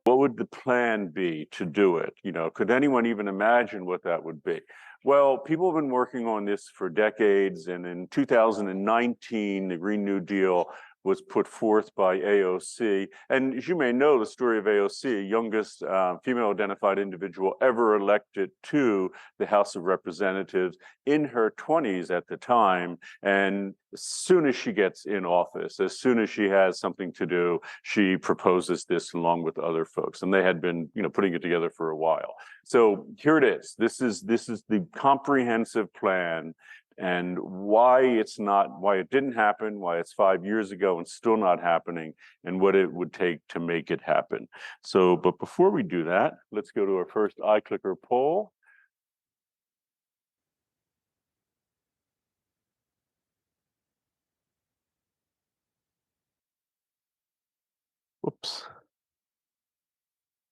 What would the plan be to do it? Could anyone even imagine what that would be? Well, people have been working on this for decades, and in 2019, the Green New Deal was put forth by AOC. And as you may know, the story of AOC, youngest female identified individual ever elected to the House of Representatives in her 20s at the time. And as soon as she gets in office, as soon as she has something to do, she proposes this along with other folks. And they had been, putting it together for a while. So here it is. This is the comprehensive plan, and why it didn't happen, why it's 5 years ago and still not happening, and what it would take to make it happen. So, but before we do that, let's go to our first iClicker poll. Whoops.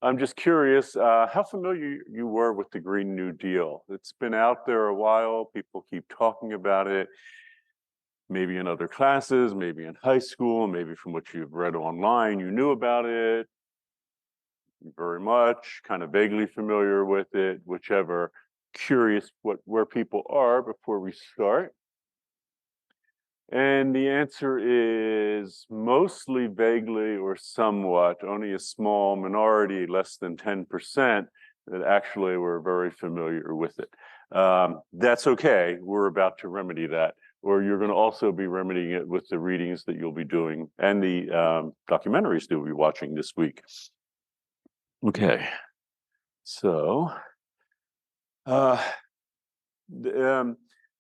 I'm just curious how familiar you were with the Green New Deal. It's been out there a while. People keep talking about it, maybe in other classes, maybe in high school, maybe from what you've read online, you knew about it very much, kind of vaguely familiar with it, whichever. Curious where people are before we start. And the answer is mostly vaguely or somewhat. Only a small minority, less than 10%, that actually were very familiar with it. That's okay. We're about to remedy that. Or you're going to also be remedying it with the readings that you'll be doing and the documentaries that you'll be watching this week. Okay. So,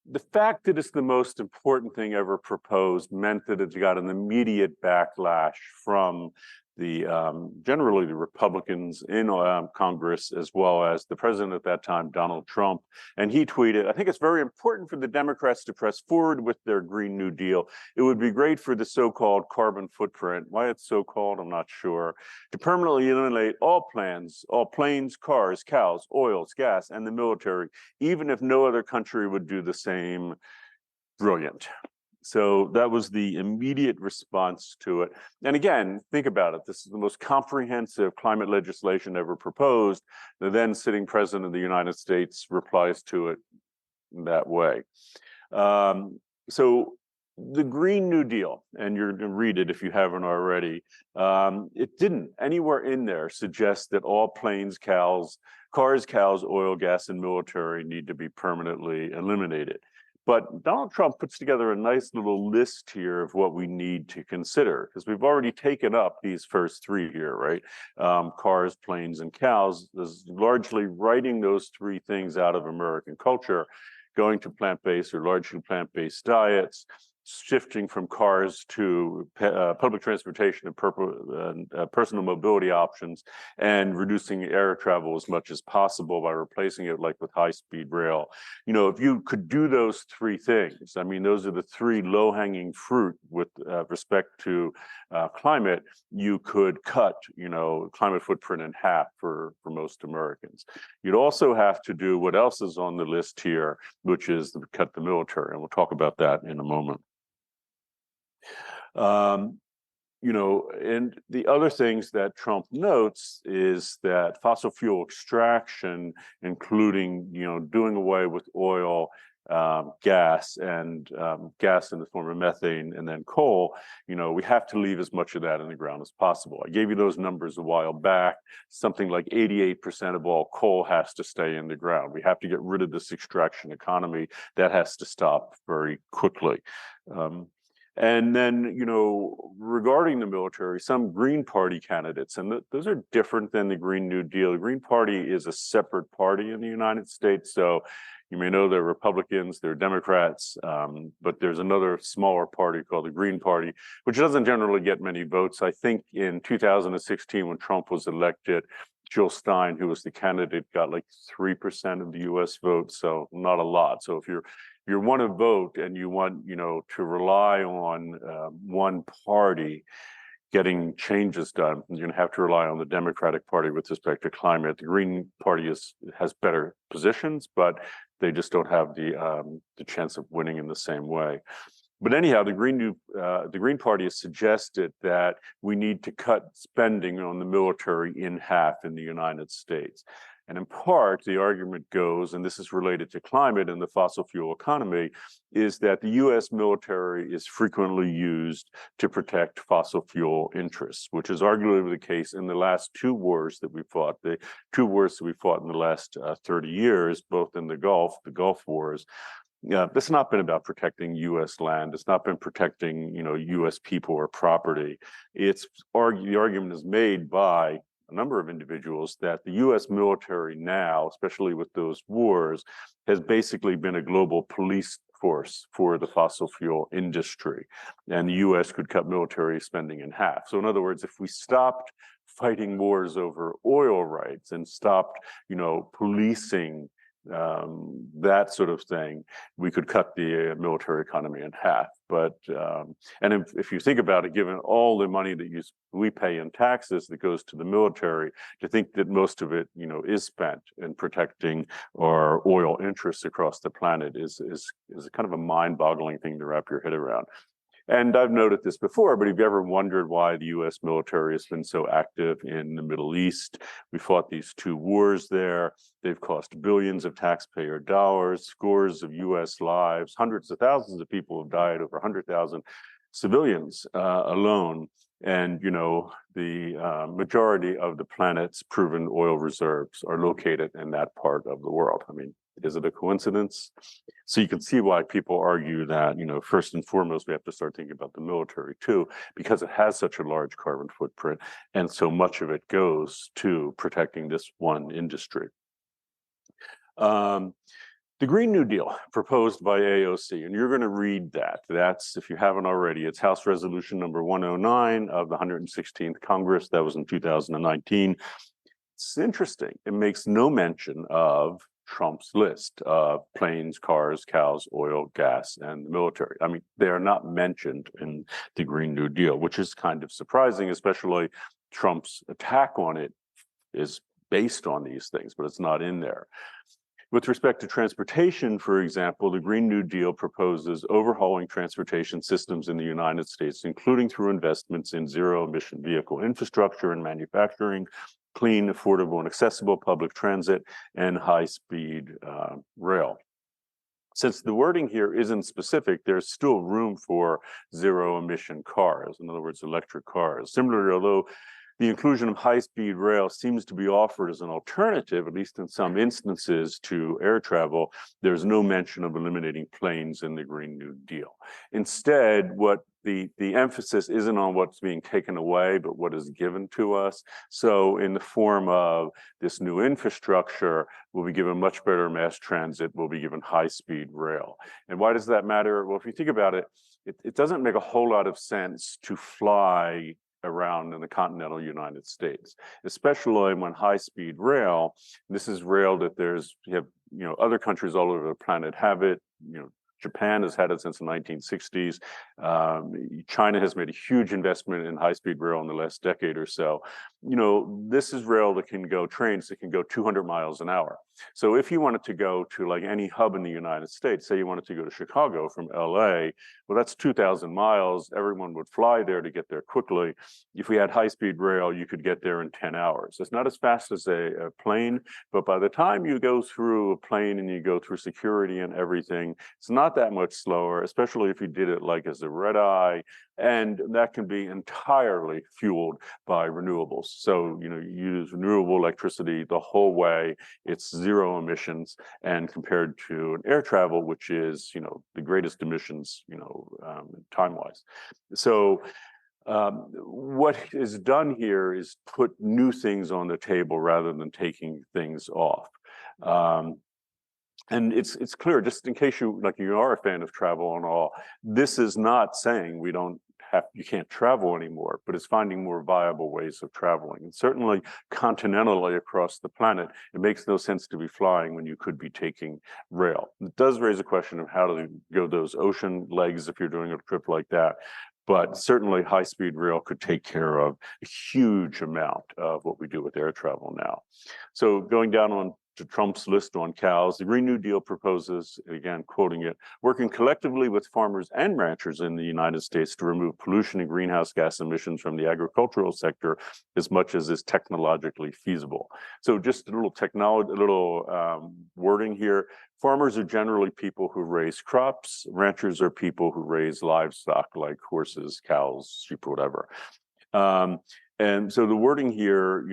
the fact that it's the most important thing ever proposed meant that it got an immediate backlash from the generally the Republicans in Congress, as well as the president at that time, Donald Trump. And he tweeted, "I think it's very important for the Democrats to press forward with their Green New Deal. It would be great for the so-called carbon footprint," why it's so-called, I'm not sure, "to permanently eliminate all planes, cars, cows, oils, gas, and the military, even if no other country would do the same." Brilliant. So that was the immediate response to it. And again, think about it. This is the most comprehensive climate legislation ever proposed. The then sitting president of the United States replies to it in that way. So the Green New Deal, and you're going to read it if you haven't already, it didn't anywhere in there suggest that all planes, cars, cows, oil, gas, and military need to be permanently eliminated. But Donald Trump puts together a nice little list here of what we need to consider, because we've already taken up these first three here, right? Cars, planes, and cows, is largely writing those three things out of American culture, going to plant-based or largely plant-based diets, shifting from cars to public transportation and personal mobility options, and reducing air travel as much as possible by replacing it with high-speed rail. If you could do those three things, I mean, those are the three low-hanging fruit with respect to climate, you could cut, climate footprint in half for most Americans. You'd also have to do what else is on the list here, which is cut the military, and we'll talk about that in a moment. And the other things that Trump notes is that fossil fuel extraction, including, doing away with oil, gas, and gas in the form of methane, and then coal, we have to leave as much of that in the ground as possible. I gave you those numbers a while back. Something like 88% of all coal has to stay in the ground. We have to get rid of this extraction economy. That has to stop very quickly. And then, regarding the military, some Green Party candidates, and those are different than the Green New Deal. The Green Party is a separate party in the United States. So you may know they're Republicans, they're Democrats, but there's another smaller party called the Green Party, which doesn't generally get many votes. I think in 2016, when Trump was elected, Jill Stein, who was the candidate, got 3% of the U.S. vote, so not a lot. So if you want to vote and you want, to rely on one party getting changes done, you're going to have to rely on the Democratic Party with respect to climate. The Green Party has better positions, but they just don't have the chance of winning in the same way. But anyhow, the Green Party has suggested that we need to cut spending on the military in half in the United States. And in part, the argument goes, and this is related to climate and the fossil fuel economy, is that the US military is frequently used to protect fossil fuel interests, which is arguably the case in the last two wars that we fought, the two wars that we fought in the last 30 years, both in the Gulf Wars. It's not been about protecting U.S. land. It's not been protecting, U.S. people or property. The argument is made by a number of individuals that the U.S. military now, especially with those wars, has basically been a global police force for the fossil fuel industry, and the U.S. could cut military spending in half. So in other words, if we stopped fighting wars over oil rights and stopped, policing that sort of thing, we could cut the military economy in half. But and if you think about it, given all the money that we pay in taxes that goes to the military, to think that most of it, is spent in protecting our oil interests across the planet is kind of a mind-boggling thing to wrap your head around. And I've noted this before, but have you ever wondered why the U.S. military has been so active in the Middle East? We fought these two wars there. They've cost billions of taxpayer dollars, scores of U.S. lives, hundreds of thousands of people have died, over 100,000 civilians alone. And, the majority of the planet's proven oil reserves are located in that part of the world. I mean, is it a coincidence? So you can see why people argue that, first and foremost, we have to start thinking about the military too, because it has such a large carbon footprint, and so much of it goes to protecting this one industry. The Green New Deal proposed by AOC, and you're going to read that. That's, if you haven't already, it's House Resolution number 109 of the 116th Congress. That was in 2019. It's interesting. It makes no mention of Trump's list of planes, cars, cows, oil, gas, and the military. I mean, they are not mentioned in the Green New Deal, which is kind of surprising, especially Trump's attack on it is based on these things, but it's not in there. With respect to transportation, for example, the Green New Deal proposes overhauling transportation systems in the United States, including through investments in zero-emission vehicle infrastructure and manufacturing, clean, affordable, and accessible public transit, and high-speed rail. Since the wording here isn't specific, there's still room for zero-emission cars, in other words, electric cars. Similarly, although the inclusion of high-speed rail seems to be offered as an alternative, at least in some instances, to air travel, there's no mention of eliminating planes in the Green New Deal. Instead, what the emphasis isn't on what's being taken away, but what is given to us. So in the form of this new infrastructure, we'll be given much better mass transit, we'll be given high-speed rail. And why does that matter? Well, if you think about it, it doesn't make a whole lot of sense to fly around in the continental United States, especially when high-speed rail, this is rail that other countries all over the planet have it, Japan has had it since the 1960s. China has made a huge investment in high-speed rail in the last decade or so. This is rail that can go, trains that can go 200 miles an hour. So if you wanted to go to like any hub in the United States, say you wanted to go to Chicago from LA, well, that's 2,000 miles. Everyone would fly there to get there quickly. If we had high-speed rail, you could get there in 10 hours. It's not as fast as a plane, but by the time you go through a plane and you go through security and everything, it's not that much slower, especially if you did it like as a red eye, and that can be entirely fueled by renewables. So, you use renewable electricity the whole way. It's zero emissions, and compared to an air travel, which is, the greatest emissions, time-wise. So what is done here is put new things on the table rather than taking things off. And it's clear, just in case you are a fan of travel and all, this is not saying you can't travel anymore, but it's finding more viable ways of traveling. And certainly continentally across the planet, it makes no sense to be flying when you could be taking rail. It does raise a question of how to go those ocean legs if you're doing a trip like that. But certainly high-speed rail could take care of a huge amount of what we do with air travel now. So going down on to Trump's list on cows, the Green New Deal proposes, again, quoting it, working collectively with farmers and ranchers in the United States to remove pollution and greenhouse gas emissions from the agricultural sector as much as is technologically feasible. So just a little technology, wording here. Farmers are generally people who raise crops. Ranchers are people who raise livestock like horses, cows, sheep, whatever. And so the wording here,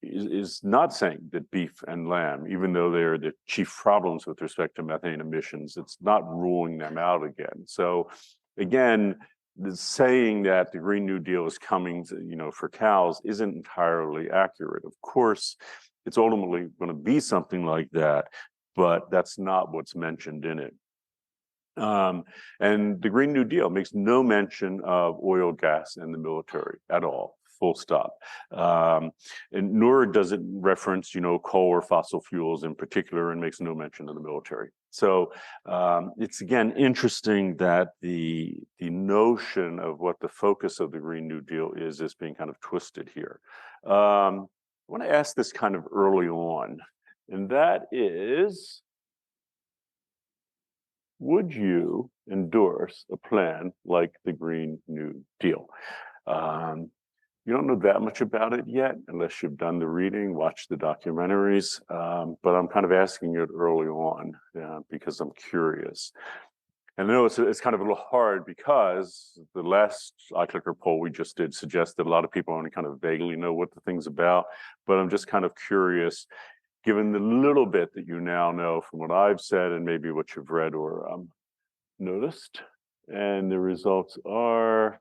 is not saying that beef and lamb, even though they're the chief problems with respect to methane emissions, it's not ruling them out again. So again, the saying that the Green New Deal is coming, for cows isn't entirely accurate. Of course, it's ultimately going to be something like that, but that's not what's mentioned in it. And the Green New Deal makes no mention of oil, gas, and the military at all. Full stop. And nor does it reference, coal or fossil fuels in particular, and makes no mention of the military. So it's again interesting that the notion of what the focus of the Green New Deal is being kind of twisted here. I want to ask this kind of early on, and that is, would you endorse a plan like the Green New Deal? You don't know that much about it yet, unless you've done the reading, watched the documentaries, but I'm kind of asking it early on because I'm curious. And I know it's kind of a little hard because the last iClicker poll we just did suggests that a lot of people only kind of vaguely know what the thing's about, but I'm just kind of curious, given the little bit that you now know from what I've said and maybe what you've read or noticed. And the results are,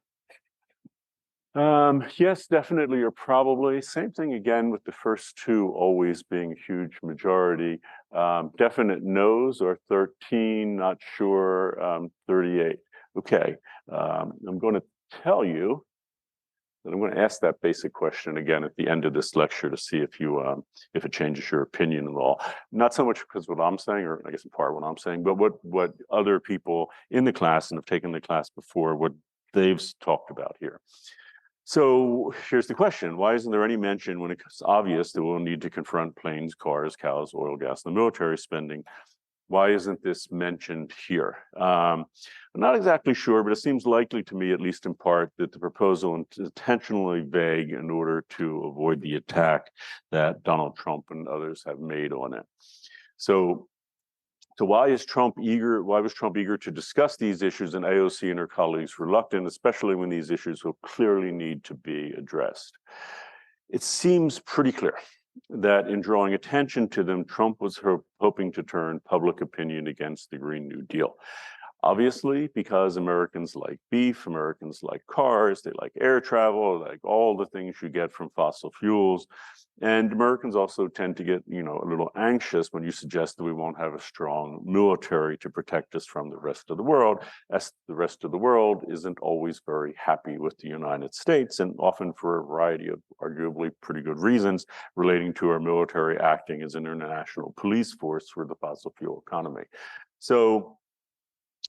yes, definitely, or probably. Same thing again with the first two always being a huge majority. Definite no's are 13, not sure, 38. Okay, I'm going to tell you that I'm going to ask that basic question again at the end of this lecture to see if if it changes your opinion at all. Not so much because of what I'm saying, or I guess in part what I'm saying, but what other people in the class and have taken the class before, what they've talked about here. So here's the question. Why isn't there any mention when it's obvious that we'll need to confront planes, cars, cows, oil, gas, and the military spending? Why isn't this mentioned here? I'm not exactly sure, but it seems likely to me, at least in part, that the proposal is intentionally vague in order to avoid the attack that Donald Trump and others have made on it. So why was Trump eager to discuss these issues and AOC and her colleagues reluctant, especially when these issues will clearly need to be addressed? It seems pretty clear that in drawing attention to them, Trump was hoping to turn public opinion against the Green New Deal. Obviously, because Americans like beef, Americans like cars, they like air travel, like all the things you get from fossil fuels. And Americans also tend to get, a little anxious when you suggest that we won't have a strong military to protect us from the rest of the world, as the rest of the world isn't always very happy with the United States, and often for a variety of arguably pretty good reasons relating to our military acting as an international police force for the fossil fuel economy. So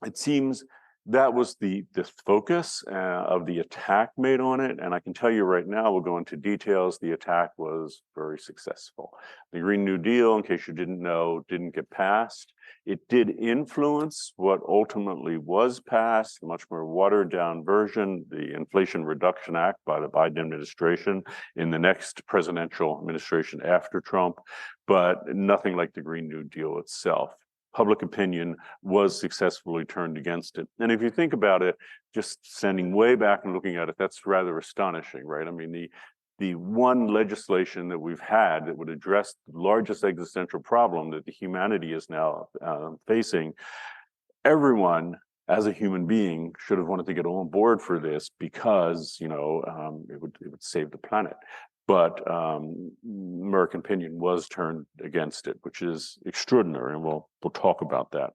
it seems that was the focus of the attack made on it. And I can tell you right now, we'll go into details, the attack was very successful. The Green New Deal, in case you didn't know, didn't get passed. It did influence what ultimately was passed, a much more watered down version, the Inflation Reduction Act by the Biden administration in the next presidential administration after Trump, but nothing like the Green New Deal itself. Public opinion was successfully turned against it. And if you think about it, just standing way back and looking at it, that's rather astonishing, right? I mean, the one legislation that we've had that would address the largest existential problem that the humanity is now facing, everyone as a human being should have wanted to get on board for this because, it would save the planet. But American opinion was turned against it, which is extraordinary, and we'll talk about that.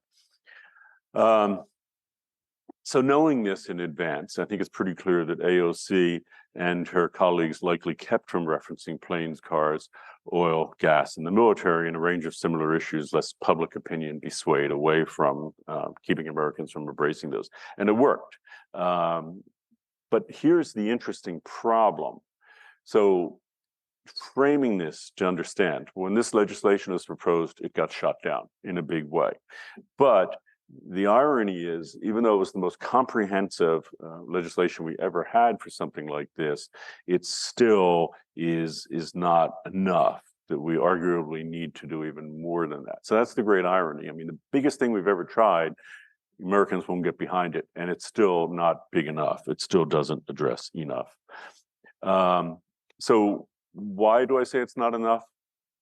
So knowing this in advance, I think it's pretty clear that AOC and her colleagues likely kept from referencing planes, cars, oil, gas, and the military and a range of similar issues, lest public opinion be swayed away from keeping Americans from embracing those. And it worked. But here's the interesting problem. So framing this to understand. When this legislation was proposed, it got shot down in a big way. But the irony is, even though it was the most comprehensive legislation we ever had for something like this, it still is not enough, that we arguably need to do even more than that. So that's the great irony. I mean, the biggest thing we've ever tried, Americans won't get behind it, and it's still not big enough. It still doesn't address enough. So why do I say it's not enough?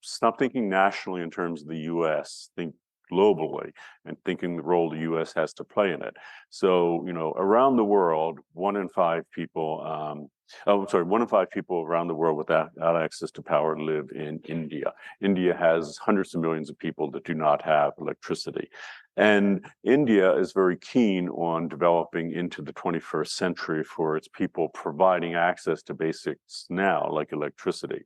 Stop thinking nationally in terms of the US, think globally, and thinking the role the US has to play in it. So, around the world, 1 in 5 people, 1 in 5 people around the world without access to power live in India. India has hundreds of millions of people that do not have electricity. And India is very keen on developing into the 21st century for its people, providing access to basics now, like electricity.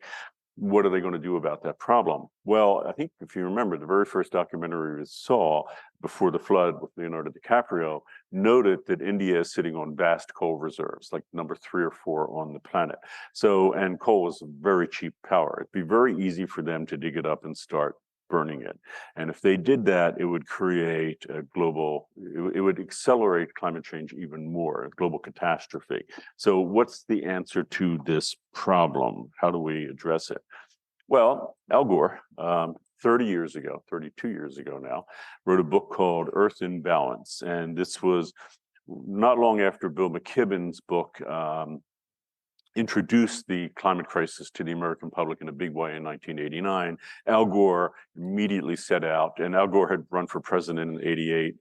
What are they going to do about that problem? Well, I think if you remember, the very first documentary we saw, Before the Flood with Leonardo DiCaprio, noted that India is sitting on vast coal reserves, like number 3 or 4 on the planet. So, and coal is very cheap power. It'd be very easy for them to dig it up and start burning it. And if they did that, it would create a global, it would accelerate climate change even more, a global catastrophe. So what's the answer to this problem? How do we address it? Well, Al Gore, 32 years ago now, wrote a book called Earth in Balance. And this was not long after Bill McKibben's book introduced the climate crisis to the American public in a big way in 1989. Al Gore immediately set out, and Al Gore had run for president in 88,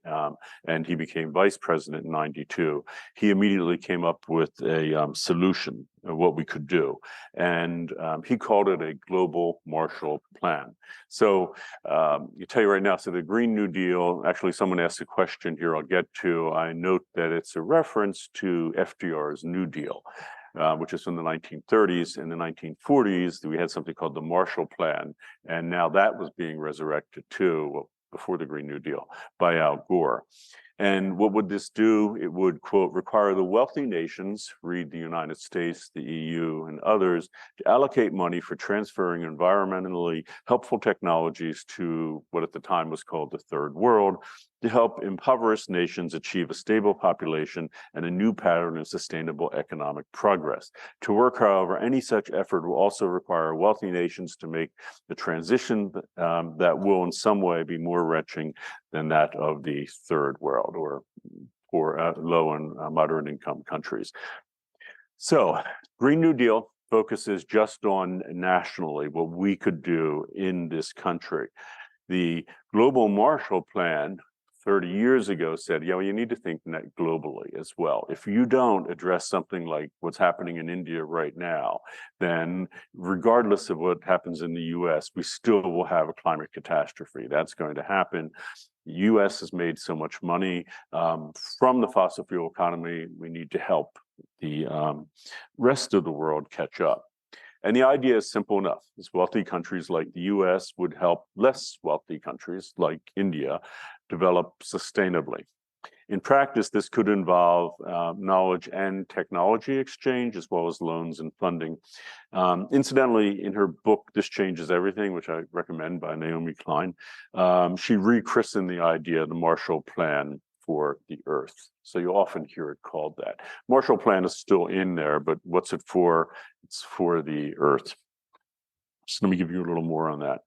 and he became vice president in 92. He immediately came up with a solution of what we could do, and he called it a global Marshall Plan. So you tell you right now, so the Green New Deal, actually someone asked a question here I'll get to. I note that it's a reference to FDR's New Deal, which is from the 1930s. In the 1940s, we had something called the Marshall Plan, and now that was being resurrected too, well, before the Green New Deal, by Al Gore. And what would this do? It would, quote, require the wealthy nations, read the United States, the EU, and others, to allocate money for transferring environmentally helpful technologies to what at the time was called the Third World, to help impoverished nations achieve a stable population and a new pattern of sustainable economic progress. To work, however, any such effort will also require wealthy nations to make the transition that will in some way be more wrenching than that of the Third World or for low and moderate income countries. So, Green New Deal focuses just on nationally what we could do in this country. The Global Marshall Plan 30 years ago said, yeah, well, you need to think net globally as well. If you don't address something like what's happening in India right now, then regardless of what happens in the US, we still will have a climate catastrophe. That's going to happen. The US has made so much money from the fossil fuel economy. We need to help the rest of the world catch up. And the idea is simple enough. As wealthy countries like the US would help less wealthy countries like India develop sustainably. In practice, this could involve knowledge and technology exchange, as well as loans and funding. Incidentally, in her book, This Changes Everything, which I recommend, by Naomi Klein, she rechristened the idea, the Marshall Plan for the Earth. So you often hear it called that. Marshall Plan is still in there, but what's it for? It's for the Earth. So let me give you a little more on that.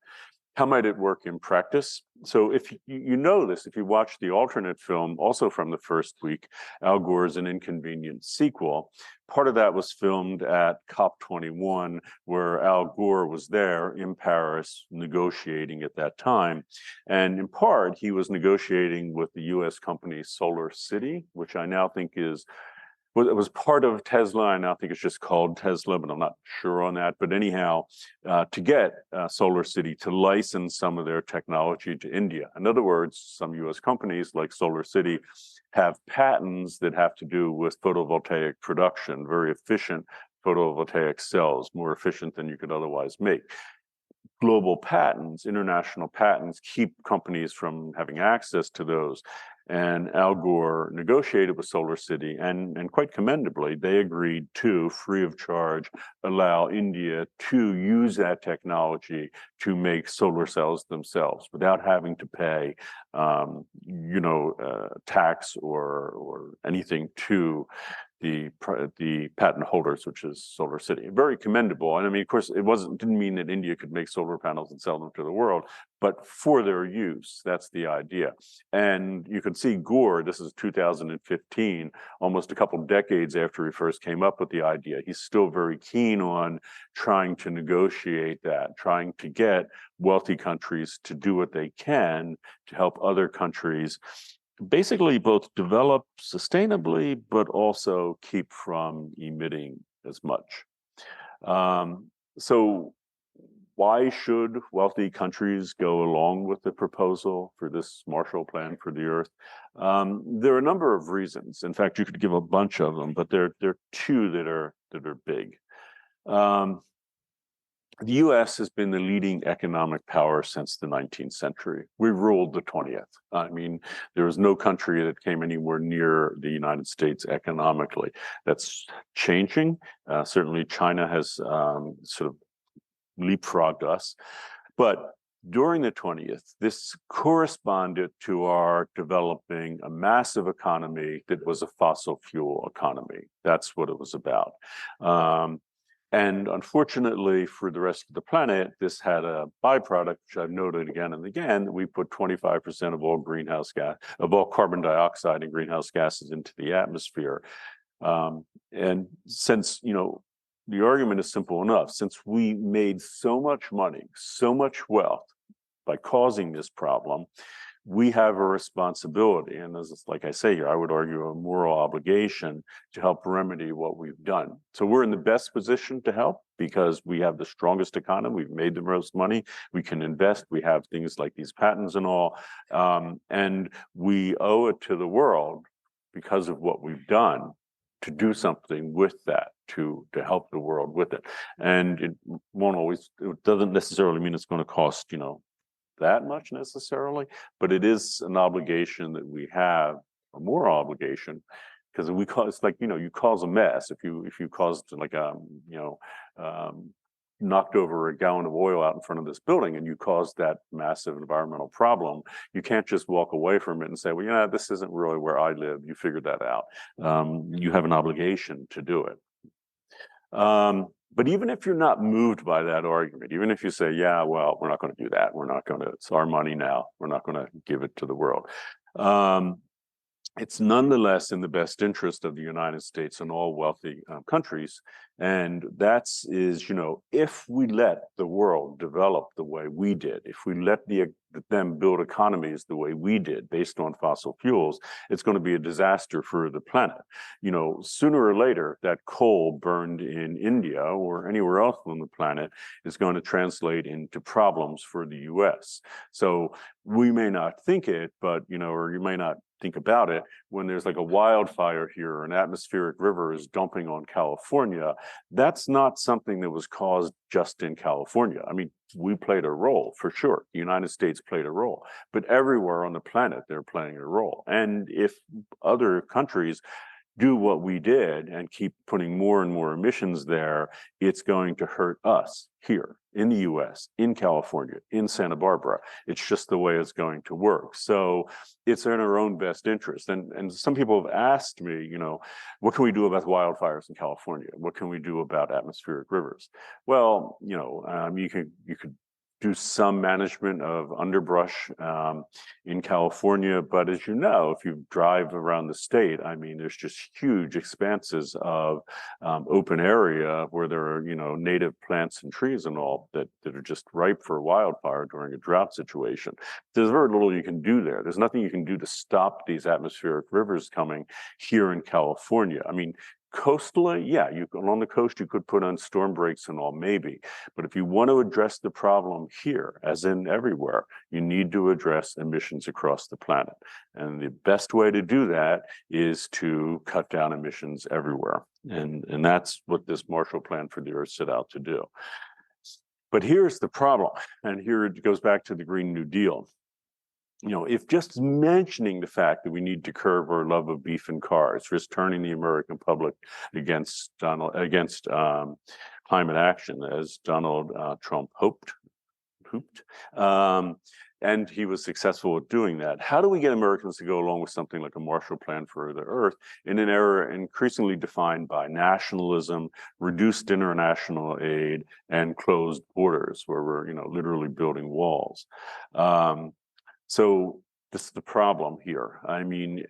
How might it work in practice? So if you know this, if you watch the alternate film, also from the first week, Al Gore's An Inconvenient Sequel, part of that was filmed at COP21, where Al Gore was there in Paris negotiating at that time. And in part, he was negotiating with the US company Solar City, which I now think is, well, it was part of Tesla. I now think it's just called Tesla, but I'm not sure on that. But anyhow, to get Solar City to license some of their technology to India. In other words, some US companies like Solar City have patents that have to do with photovoltaic production, very efficient photovoltaic cells, more efficient than you could otherwise make. Global patents, international patents, keep companies from having access to those. And Al Gore negotiated with SolarCity, and quite commendably, they agreed to, free of charge, allow India to use that technology to make solar cells themselves without having to pay, tax or anything to the patent holders, which is SolarCity. Very commendable. And I mean, of course, didn't mean that India could make solar panels and sell them to the world, but for their use, that's the idea. And you can see Gore, this is 2015, almost a couple decades after he first came up with the idea. He's still very keen on trying to negotiate that, trying to get wealthy countries to do what they can to help other countries basically both develop sustainably, but also keep from emitting as much. So why should wealthy countries go along with the proposal for this Marshall Plan for the Earth? There are a number of reasons. In fact, you could give a bunch of them, but there are two that are big. The US has been the leading economic power since the 19th century. We ruled the 20th. I mean, there was no country that came anywhere near the United States economically. That's changing. Certainly, China has sort of leapfrogged us. But during the 20th, this corresponded to our developing a massive economy that was a fossil fuel economy. That's what it was about. And unfortunately for the rest of the planet, this had a byproduct, which I've noted again and again, that we put 25% of all carbon dioxide and greenhouse gases into the atmosphere. And since, the argument is simple enough, since we made so much money, so much wealth by causing this problem, we have a responsibility, and as like I say here, I would argue a moral obligation to help remedy what we've done. So we're in the best position to help because we have the strongest economy, we've made the most money, we can invest, we have things like these patents and all, and we owe it to the world because of what we've done to do something with that, to help the world with it. And it doesn't necessarily mean it's going to cost, that much necessarily, but it is an obligation that we have, a moral obligation, because it's like, you cause a mess. If you caused like knocked over a gallon of oil out in front of this building and you caused that massive environmental problem, you can't just walk away from it and say, well, this isn't really where I live. You figured that out. You have an obligation to do it. But even if you're not moved by that argument, even if you say, yeah, well, we're not going to do that. It's our money now. We're not going to give it to the world. It's nonetheless in the best interest of the United States and all wealthy countries. And if we let the world develop the way we did, if we let them build economies the way we did based on fossil fuels, it's going to be a disaster for the planet. Sooner or later, that coal burned in India or anywhere else on the planet is going to translate into problems for the US. So we may not think it, but, or you may not think about it, when there's like a wildfire here or an atmospheric river is dumping on California, that's not something that was caused just in California. I mean, we played a role for sure. The United States played a role, but everywhere on the planet, they're playing a role. And if other countries do what we did and keep putting more and more emissions there, it's going to hurt us here in the US, in California, in Santa Barbara. It's just the way it's going to work. So it's in our own best interest. And some people have asked me, what can we do about wildfires in California? What can we do about atmospheric rivers? Well, you could do some management of underbrush in California, but as you know, if you drive around the state, I mean, there's just huge expanses of open area where there are, native plants and trees and all that are just ripe for wildfire during a drought situation. There's very little you can do there. There's nothing you can do to stop these atmospheric rivers coming here in California. I mean, coastally, yeah, along the coast, you could put on storm brakes and all, maybe. But if you want to address the problem here, as in everywhere, you need to address emissions across the planet. And the best way to do that is to cut down emissions everywhere. And that's what this Marshall Plan for the Earth set out to do. But here's the problem, and here it goes back to the Green New Deal. if just mentioning the fact that we need to curb our love of beef and cars risks turning the American public against climate action, as Donald Trump hoped, and he was successful at doing that. How do we get Americans to go along with something like a Marshall Plan for the Earth in an era increasingly defined by nationalism, reduced international aid, and closed borders, where we're literally building walls? So this is the problem here. I mean,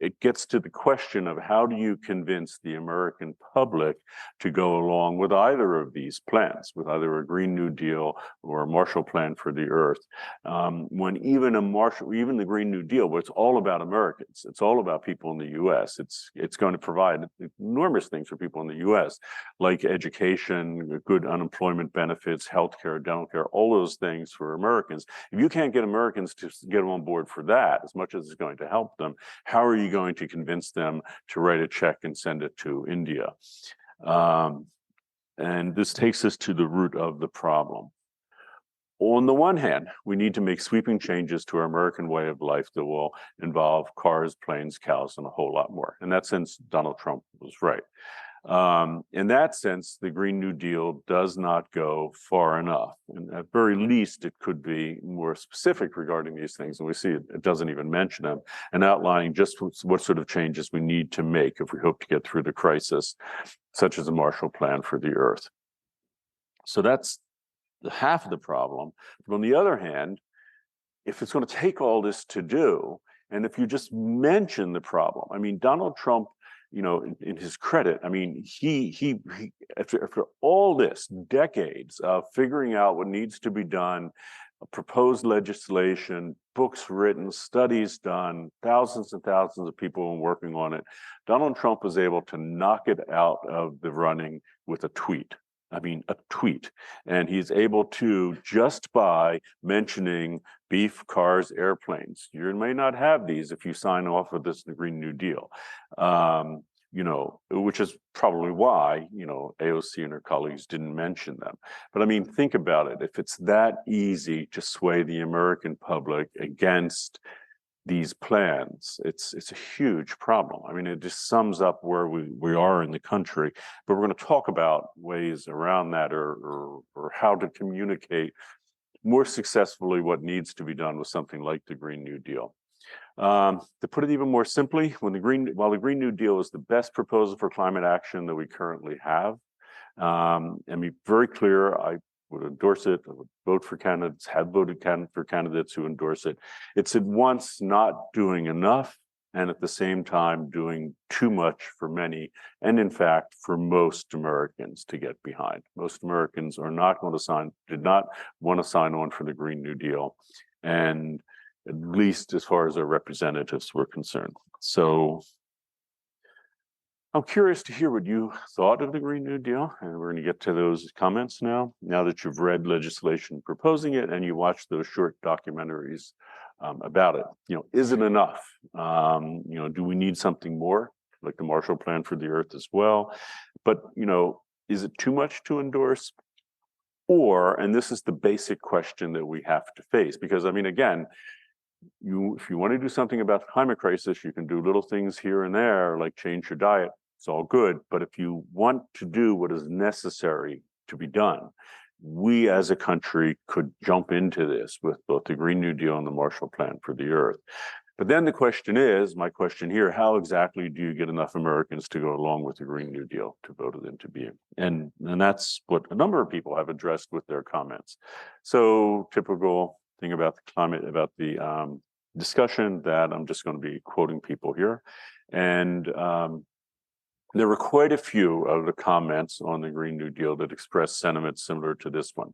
it gets to the question of how do you convince the American public to go along with either of these plans, with either a Green New Deal or a Marshall Plan for the Earth, when even the Green New Deal, where it's all about Americans, it's all about people in the U.S. It's going to provide enormous things for people in the U.S., like education, good unemployment benefits, healthcare, dental care, all those things for Americans. If you can't get Americans to get on board for that, as much as it's going to help them, how are you going to convince them to write a check and send it to India? And this takes us to the root of the problem. On the one hand, we need to make sweeping changes to our American way of life that will involve cars, planes, cows, and a whole lot more. In that sense, Donald Trump was right. In that sense, the Green New Deal does not go far enough. And at very least, it could be more specific regarding these things. And we see it doesn't even mention them, and outlining just what sort of changes we need to make if we hope to get through the crisis, such as a Marshall Plan for the Earth. So that's the half of the problem. But on the other hand, if it's going to take all this to do, and if you just mention the problem, I mean, Donald Trump, in his credit, I mean, he after all this decades of figuring out what needs to be done, proposed legislation, books written, studies done, thousands and thousands of people working on it, Donald Trump was able to knock it out of the running with a tweet. I mean, a tweet. And he's able to, just by mentioning beef, cars, airplanes, you may not have these if you sign off with this Green New Deal, which is probably why, AOC and her colleagues didn't mention them. But I mean, think about it. If it's that easy to sway the American public against these plans, it's a huge problem. I mean, it just sums up where we are in the country. But we're going to talk about ways around that, or how to communicate more successfully what needs to be done with something like the Green New Deal. To put it even more simply, while the Green New Deal is the best proposal for climate action that we currently have, and be very clear, I would endorse it. I would vote for candidates, have voted for candidates who endorse it. It's at once not doing enough, and at the same time doing too much for many, and in fact for most Americans to get behind. Most Americans did not want to sign on for the Green New Deal, and at least as far as their representatives were concerned. So I'm curious to hear what you thought of the Green New Deal, and we're going to get to those comments now that you've read legislation proposing it and you watched those short documentaries about it. Is it enough? Do we need something more, like the Marshall Plan for the Earth as well? But, is it too much to endorse? Or, and this is the basic question that we have to face, because, I mean, again, if you want to do something about the climate crisis, you can do little things here and there, like change your diet. It's all good. But if you want to do what is necessary to be done, we as a country could jump into this with both the Green New Deal and the Marshall Plan for the Earth. But then the question is, my question here, how exactly do you get enough Americans to go along with the Green New Deal to vote it into being? And that's what a number of people have addressed with their comments. So typical thing about the climate, about the discussion, that I'm just going to be quoting people here. And there were quite a few of the comments on the Green New Deal that expressed sentiments similar to this one.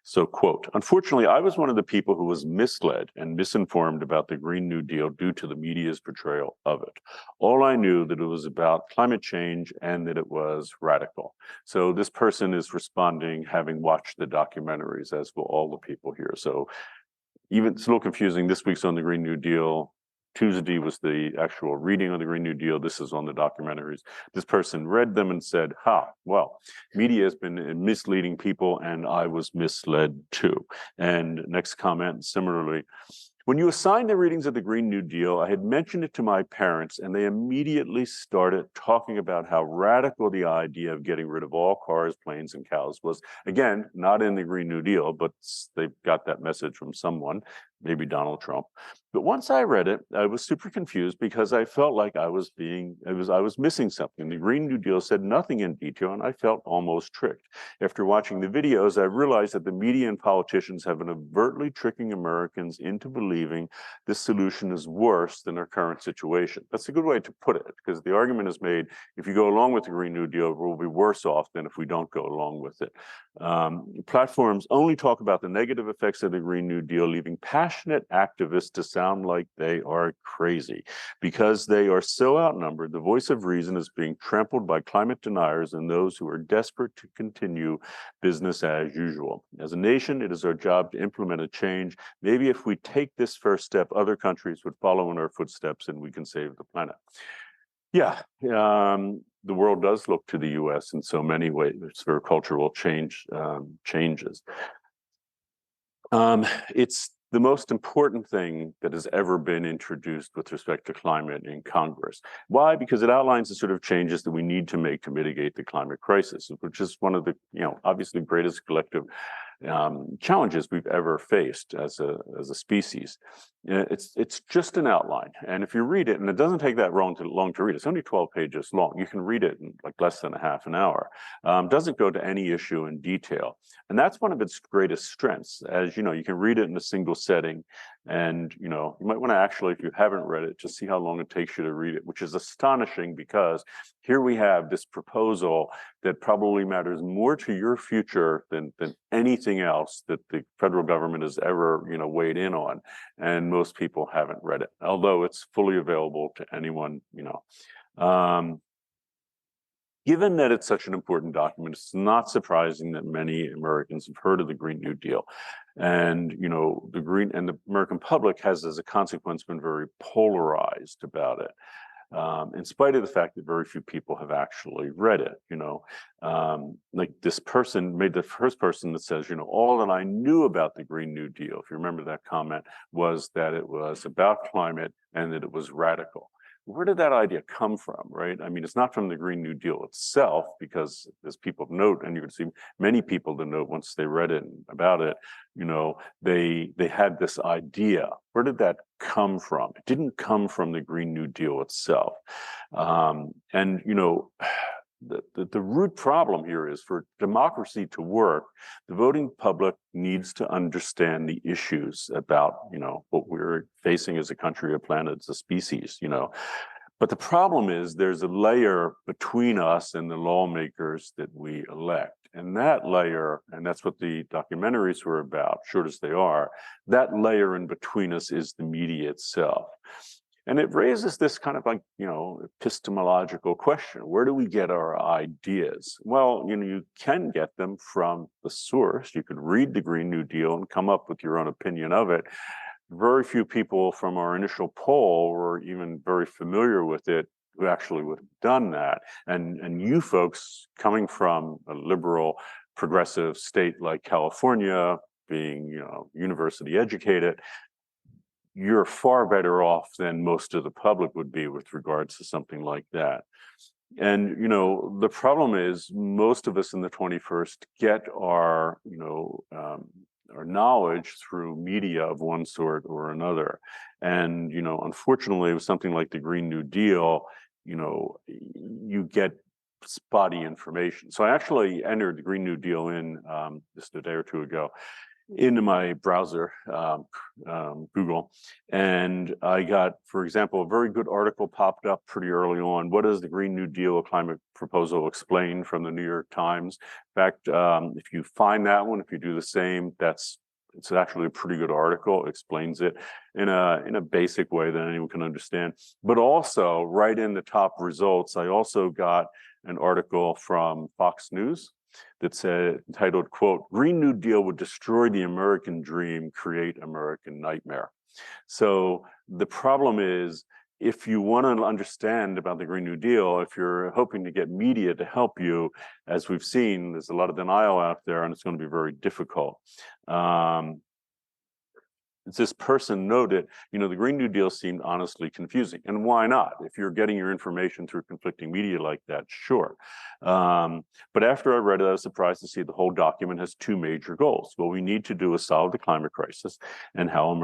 So, quote, "Unfortunately, I was one of the people who was misled and misinformed about the Green New Deal due to the media's portrayal of it. All I knew that it was about climate change and that it was radical." So this person is responding, having watched the documentaries, as will all the people here. So even it's a little confusing. This week's on the Green New Deal. Tuesday was the actual reading of the Green New Deal. This is on the documentaries. This person read them and said, well, media has been misleading people and I was misled too. And next comment, similarly, When you assigned the readings of the Green New Deal, I had mentioned it to my parents, and they immediately started talking about how radical the idea of getting rid of all cars, planes, and cows was. Again, not in the Green New Deal, but they got that message from someone, maybe Donald Trump. But once I read it, I was super confused because I felt like I was missing something. The Green New Deal said nothing in detail, and I felt almost tricked. After watching the videos, I realized that the media and politicians have been overtly tricking Americans into believing this solution is worse than our current situation. That's a good way to put it, because the argument is made, if you go along with the Green New Deal, we'll be worse off than if we don't go along with it. Platforms only talk about the negative effects of the Green New Deal, leaving passionate activists to sound like they are crazy. Because they are so outnumbered, the voice of reason is being trampled by climate deniers and those who are desperate to continue business as usual. As a nation, it is our job to implement a change. Maybe if we take this first step, other countries would follow in our footsteps and we can save the planet. Yeah, the world does look to the U.S. in so many ways for cultural changes. It's the most important thing that has ever been introduced with respect to climate in Congress. Why? Because it outlines the sort of changes that we need to make to mitigate the climate crisis, which is one of the, obviously greatest collective challenges we've ever faced as a species. It's just an outline, and if you read it, and it doesn't take that long to read, it's only 12 pages long. You can read it in like less than a half an hour. Doesn't go to any issue in detail, and that's one of its greatest strengths. As you know, you can read it in a single setting, and you might want to actually, if you haven't read it, just see how long it takes you to read it, which is astonishing because here we have this proposal that probably matters more to your future than anything else that the federal government has ever weighed in on, and most people haven't read it, although it's fully available to anyone. Given that it's such an important document, it's not surprising that many Americans have heard of the Green New Deal. And, the American public has, as a consequence, been very polarized about it. In spite of the fact that very few people have actually read it, like this person made the first person that says, all that I knew about the Green New Deal, if you remember that comment, was that it was about climate and that it was radical. Where did that idea come from, right? I mean, it's not from the Green New Deal itself, because as people note, and you can see many people to note once they read it about it, they had this idea. Where did that come from? It didn't come from the Green New Deal itself. The root problem here is, for democracy to work, the voting public needs to understand the issues about, what we're facing as a country, a planet, as a species, But the problem is there's a layer between us and the lawmakers that we elect. And that layer, and that's what the documentaries were about, short as they are, that layer in between us is the media itself. And it raises this kind of epistemological question. Where do we get our ideas? Well, you can get them from the source. You could read the Green New Deal and come up with your own opinion of it. Very few people from our initial poll were even very familiar with it who actually would have done that. And you folks coming from a liberal, progressive state like California, being, university educated, you're far better off than most of the public would be with regards to something like that. And, the problem is most of us in the 21st get our, our knowledge through media of one sort or another. And, unfortunately, with something like the Green New Deal, you get spotty information. So I actually entered the Green New Deal in just a day or two ago into my browser, Google, and I got, for example, a very good article popped up pretty early on. What does the Green New Deal, a climate proposal, explain, from the New York Times? In fact, if you find that one, if you do the same, it's actually a pretty good article. It explains it in a basic way that anyone can understand. But also, right in the top results, I also got an article from Fox News that said, entitled, quote, "Green New Deal would destroy the American dream, create American nightmare." So the problem is, if you want to understand about the Green New Deal, if you're hoping to get media to help you, as we've seen, there's a lot of denial out there, and it's going to be very difficult. this person noted, the Green New Deal seemed honestly confusing. And why not? If you're getting your information through conflicting media like that, sure. But after I read it, I was surprised to see the whole document has two major goals. What we need to do is solve the climate crisis and how the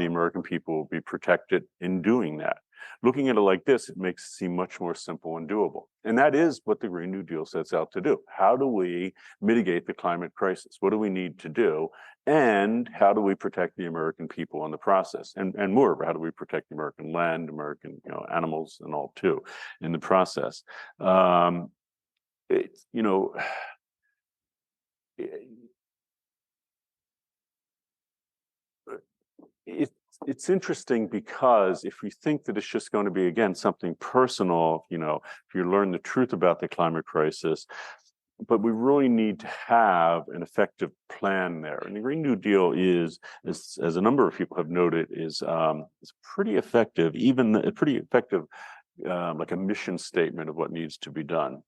American people will be protected in doing that. Looking at it like this, it makes it seem much more simple and doable. And that is what the Green New Deal sets out to do. How do we mitigate the climate crisis? What do we need to do? And how do we protect the American people in the process? And more, how do we protect the American land, American animals and all too in the process? It's, it's interesting because if we think that it's just going to be, again, something personal, if you learn the truth about the climate crisis, but we really need to have an effective plan there. And the Green New Deal is, as a number of people have noted, is pretty effective, like a mission statement of what needs to be done.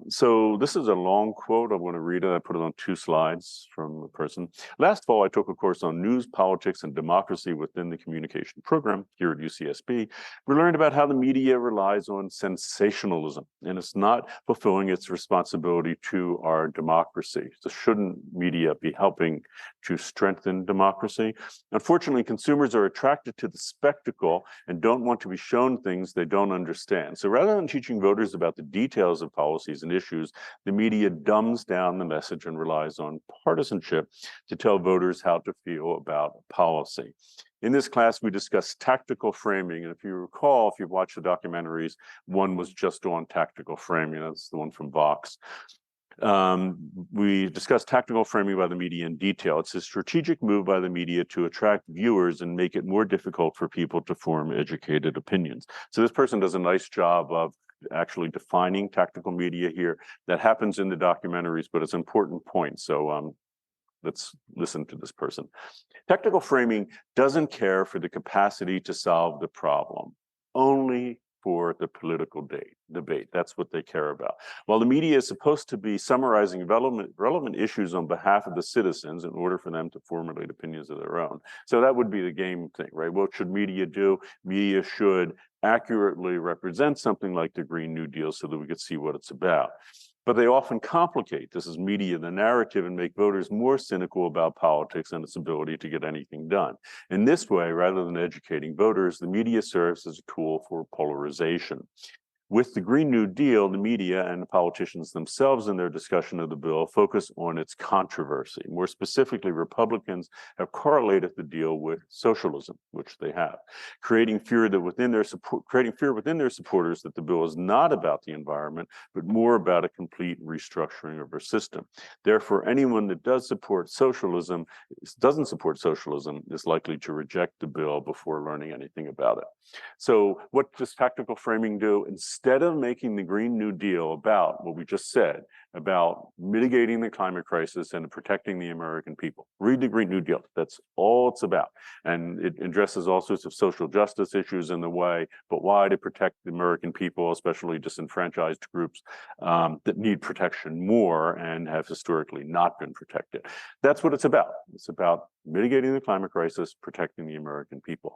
So this is a long quote. I'm going to read it. I put it on 2 slides from a person. Last fall, I took a course on news, politics, and democracy within the communication program here at UCSB. We learned about how the media relies on sensationalism, and it's not fulfilling its responsibility to our democracy. So shouldn't media be helping to strengthen democracy? Unfortunately, consumers are attracted to the spectacle and don't want to be shown things they don't understand. So rather than teaching voters about the details of policies and issues, the media dumbs down the message and relies on partisanship to tell voters how to feel about policy. In this class, we discussed tactical framing. And if you recall, if you've watched the documentaries, one was just on tactical framing. That's the one from Vox. We discussed tactical framing by the media in detail. It's a strategic move by the media to attract viewers and make it more difficult for people to form educated opinions. So this person does a nice job of actually defining tactical media here. That happens in the documentaries, but it's an important point. So let's listen to this person. Tactical framing doesn't care for the capacity to solve the problem, only for the political debate. That's what they care about. While the media is supposed to be summarizing relevant issues on behalf of the citizens in order for them to formulate opinions of their own. So that would be the game thing, right? What should media do? Media should accurately represent something like the Green New Deal so that we could see what it's about. But they often complicate, this is media, the narrative, and make voters more cynical about politics and its ability to get anything done. In this way, rather than educating voters, the media serves as a tool for polarization. With the Green New Deal, the media and the politicians themselves in their discussion of the bill focus on its controversy. More specifically, Republicans have correlated the deal with socialism, which they have, creating fear within their supporters that the bill is not about the environment, but more about a complete restructuring of our system. Therefore, anyone that doesn't support socialism is likely to reject the bill before learning anything about it. So what does tactical framing do? Instead of making the Green New Deal about what we just said, about mitigating the climate crisis and protecting the American people, read the Green New Deal. That's all it's about. And it addresses all sorts of social justice issues in the way, but why? To protect the American people, especially disenfranchised groups that need protection more and have historically not been protected. That's what it's about. It's about mitigating the climate crisis, protecting the American people.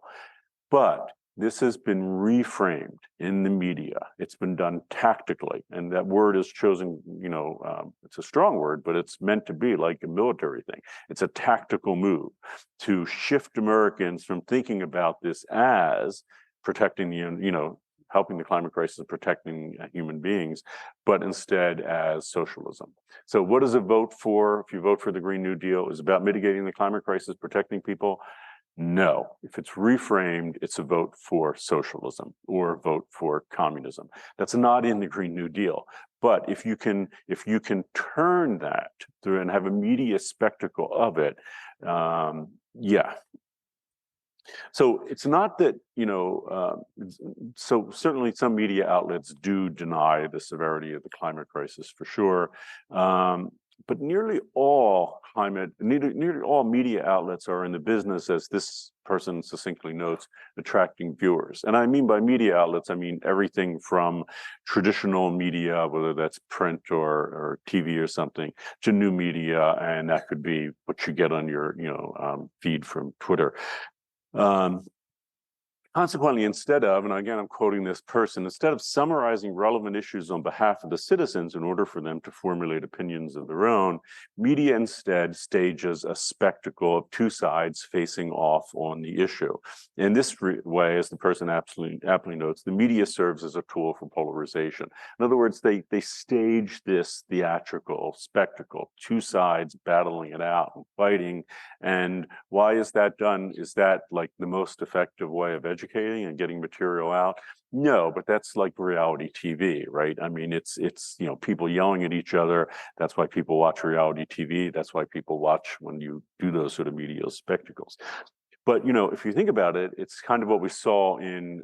But this has been reframed in the media. It's been done tactically, and that word is chosen, it's a strong word, but it's meant to be like a military thing. It's a tactical move to shift Americans from thinking about this as protecting helping the climate crisis, protecting human beings, but instead as socialism. So what does it vote for? If you vote for the Green New Deal, is about mitigating the climate crisis, protecting people? No, if it's reframed, it's a vote for socialism or a vote for communism. That's not in the Green New Deal. But if you can turn that through and have a media spectacle of it, yeah. So it's not that, so certainly some media outlets do deny the severity of the climate crisis for sure. but nearly all nearly all media outlets are in the business, as this person succinctly notes, attracting viewers. And I mean by media outlets, I mean everything from traditional media, whether that's print or TV or something, to new media, and that could be what you get on your feed from Twitter. Um, Consequently, instead of, and again, I'm quoting this person, instead of summarizing relevant issues on behalf of the citizens in order for them to formulate opinions of their own, media instead stages a spectacle of two sides facing off on the issue. In this way, as the person aptly notes, the media serves as a tool for polarization. In other words, they stage this theatrical spectacle, two sides battling it out and fighting. And why is that done? Is that like the most effective way of educating and getting material out? No, but that's like reality TV, right? I mean, it's people yelling at each other. That's why people watch reality TV. That's why people watch when you do those sort of media spectacles. But if you think about it, it's kind of what we saw in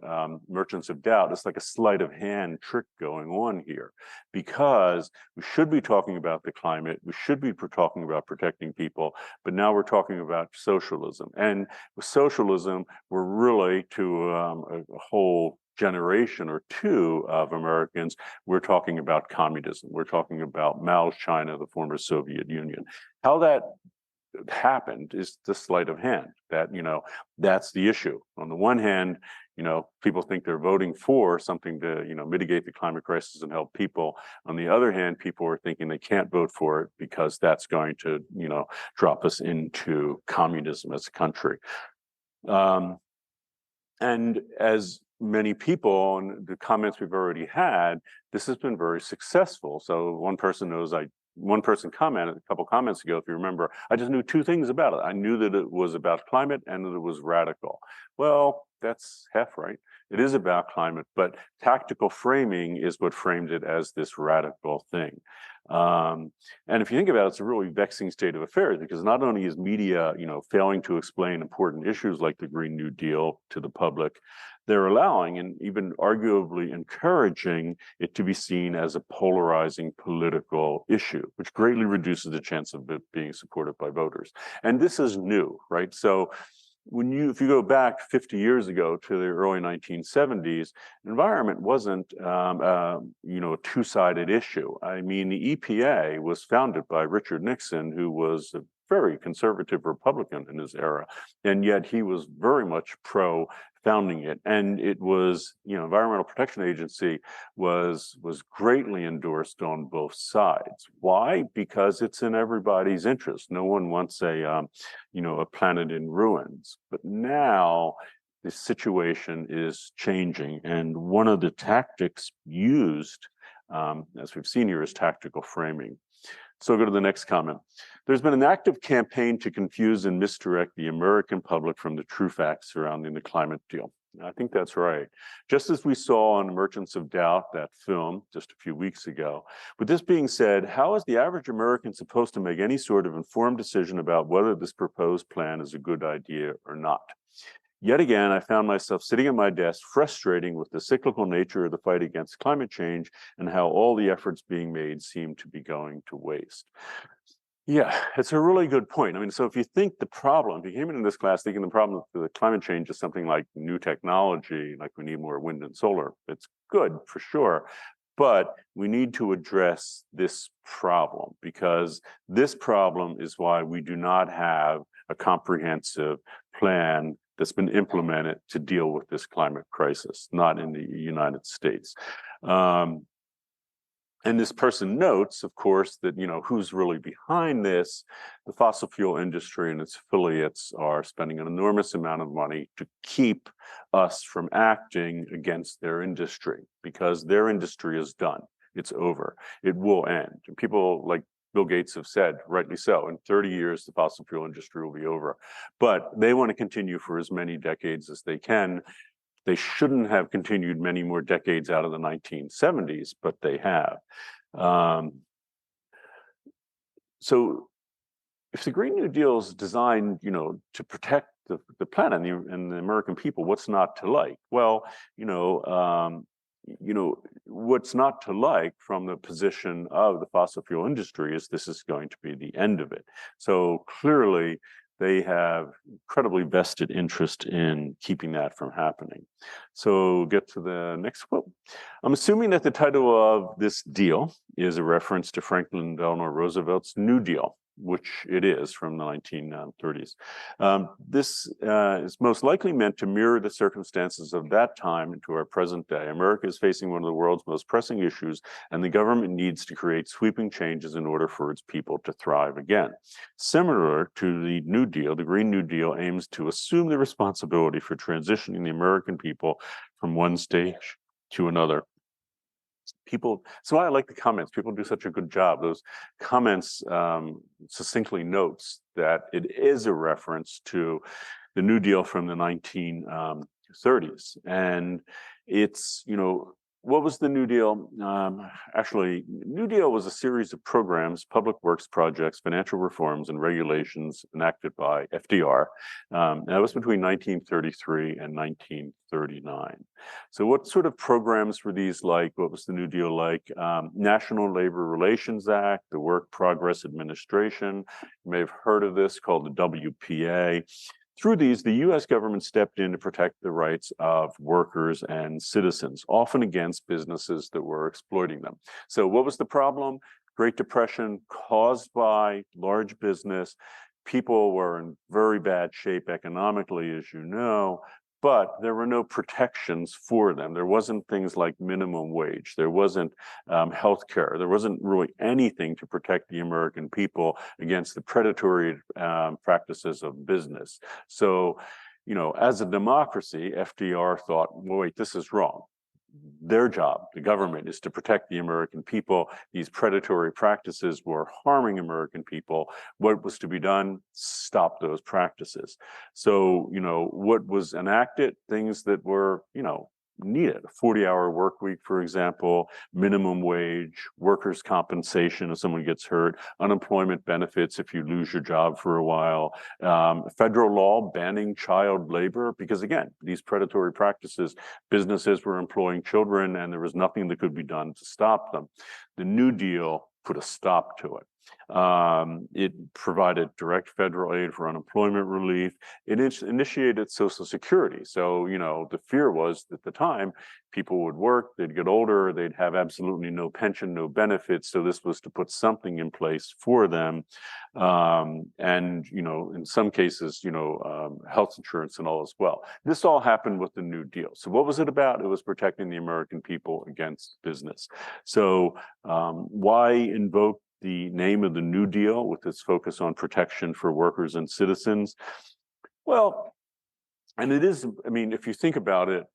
Merchants of Doubt. It's like a sleight of hand trick going on here, because we should be talking about the climate, we should be talking about protecting people, but now we're talking about socialism. And with socialism, we're really to a whole generation or two of Americans, we're talking about communism. We're talking about Mao's China, the former Soviet Union. How that happened is the sleight of hand. That's the issue. On the one hand, people think they're voting for something to mitigate the climate crisis and help people. On the other hand, people are thinking they can't vote for it because that's going to drop us into communism as a country. And as many people on the comments we've already had, this has been very successful. So one person commented a couple comments ago, if you remember, I just knew two things about it. I knew that it was about climate and that it was radical. Well, that's half right. It is about climate, but tactical framing is what framed it as this radical thing. And if you think about it, it's a really vexing state of affairs, because not only is media, failing to explain important issues like the Green New Deal to the public, they're allowing and even arguably encouraging it to be seen as a polarizing political issue, which greatly reduces the chance of it being supported by voters. And this is new, right? So if you go back 50 years ago to the early 1970s, environment wasn't a two-sided issue. I mean, the EPA was founded by Richard Nixon, who was a very conservative Republican in his era, and yet he was very much pro founding it. And it was, Environmental Protection Agency was greatly endorsed on both sides. Why? Because it's in everybody's interest. No one wants a planet in ruins. But now the situation is changing, and one of the tactics used, as we've seen here, is tactical framing. So go to the next comment. There's been an active campaign to confuse and misdirect the American public from the true facts surrounding the climate deal. I think that's right. Just as we saw on Merchants of Doubt, that film just a few weeks ago. With this being said, how is the average American supposed to make any sort of informed decision about whether this proposed plan is a good idea or not? Yet again, I found myself sitting at my desk, frustrating with the cyclical nature of the fight against climate change and how all the efforts being made seem to be going to waste. Yeah, it's a really good point. I mean, so if you think if you came into this class thinking the problem with climate change is something like new technology, like we need more wind and solar, it's good for sure. But we need to address this problem, because this problem is why we do not have a comprehensive plan that's been implemented to deal with this climate crisis, not in the United States. And this person notes, of course, that, who's really behind this? The fossil fuel industry and its affiliates are spending an enormous amount of money to keep us from acting against their industry, because their industry is done. It's over. It will end. And people like Bill Gates have said, rightly so, in 30 years, the fossil fuel industry will be over. But they want to continue for as many decades as they can. They shouldn't have continued many more decades out of the 1970s, but they have. So if the Green New Deal is designed, to protect the planet and the American people, what's not to like? Well, what's not to like from the position of the fossil fuel industry is this is going to be the end of it. So clearly, they have incredibly vested interest in keeping that from happening. So get to the next quote. I'm assuming that the title of this deal is a reference to Franklin Delano Roosevelt's New Deal, which it is from the 1930s. This is most likely meant to mirror the circumstances of that time into our present day. America is facing one of the world's most pressing issues, and the government needs to create sweeping changes in order for its people to thrive again. Similar to the New Deal, the Green New Deal aims to assume the responsibility for transitioning the American people from one stage to another. So I like the comments. People do such a good job. Those comments succinctly notes that it is a reference to the New Deal from the 1930s. And it's, what was the New Deal? Actually, New Deal was a series of programs, public works projects, financial reforms, and regulations enacted by FDR. That was between 1933 and 1939. So what sort of programs were these like? What was the New Deal like? National Labor Relations Act, the Work Progress Administration. You may have heard of this, called the WPA. Through these, the U.S. government stepped in to protect the rights of workers and citizens, often against businesses that were exploiting them. So what was the problem? Great Depression caused by large business. People were in very bad shape economically, as you know, but there were no protections for them. There wasn't things like minimum wage. There wasn't health care. There wasn't really anything to protect the American people against the predatory practices of business. So, as a democracy, FDR thought, well, wait, this is wrong. Their job, the government, is to protect the American people. These predatory practices were harming American people. What was to be done? Stop those practices. So, what was enacted? Things that were, needed. A 40-hour work week, for example, minimum wage, workers' compensation if someone gets hurt, unemployment benefits if you lose your job for a while, federal law banning child labor, because again, these predatory practices, businesses were employing children and there was nothing that could be done to stop them. The New Deal put a stop to it. It provided direct federal aid for unemployment relief. It initiated Social Security. So, the fear was at the time, people would work, they'd get older, they'd have absolutely no pension, no benefits. So this was to put something in place for them. And, in some cases, health insurance and all as well. This all happened with the New Deal. So what was it about? It was protecting the American people against business. So why invoke the name of the New Deal with its focus on protection for workers and citizens? Well, and it is, if you think about it,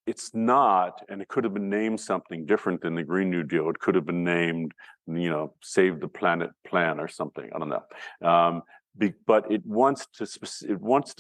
it's not, and it could have been named something different than the Green New Deal. It could have been named, Save the Planet Plan or something. I don't know. But it wants to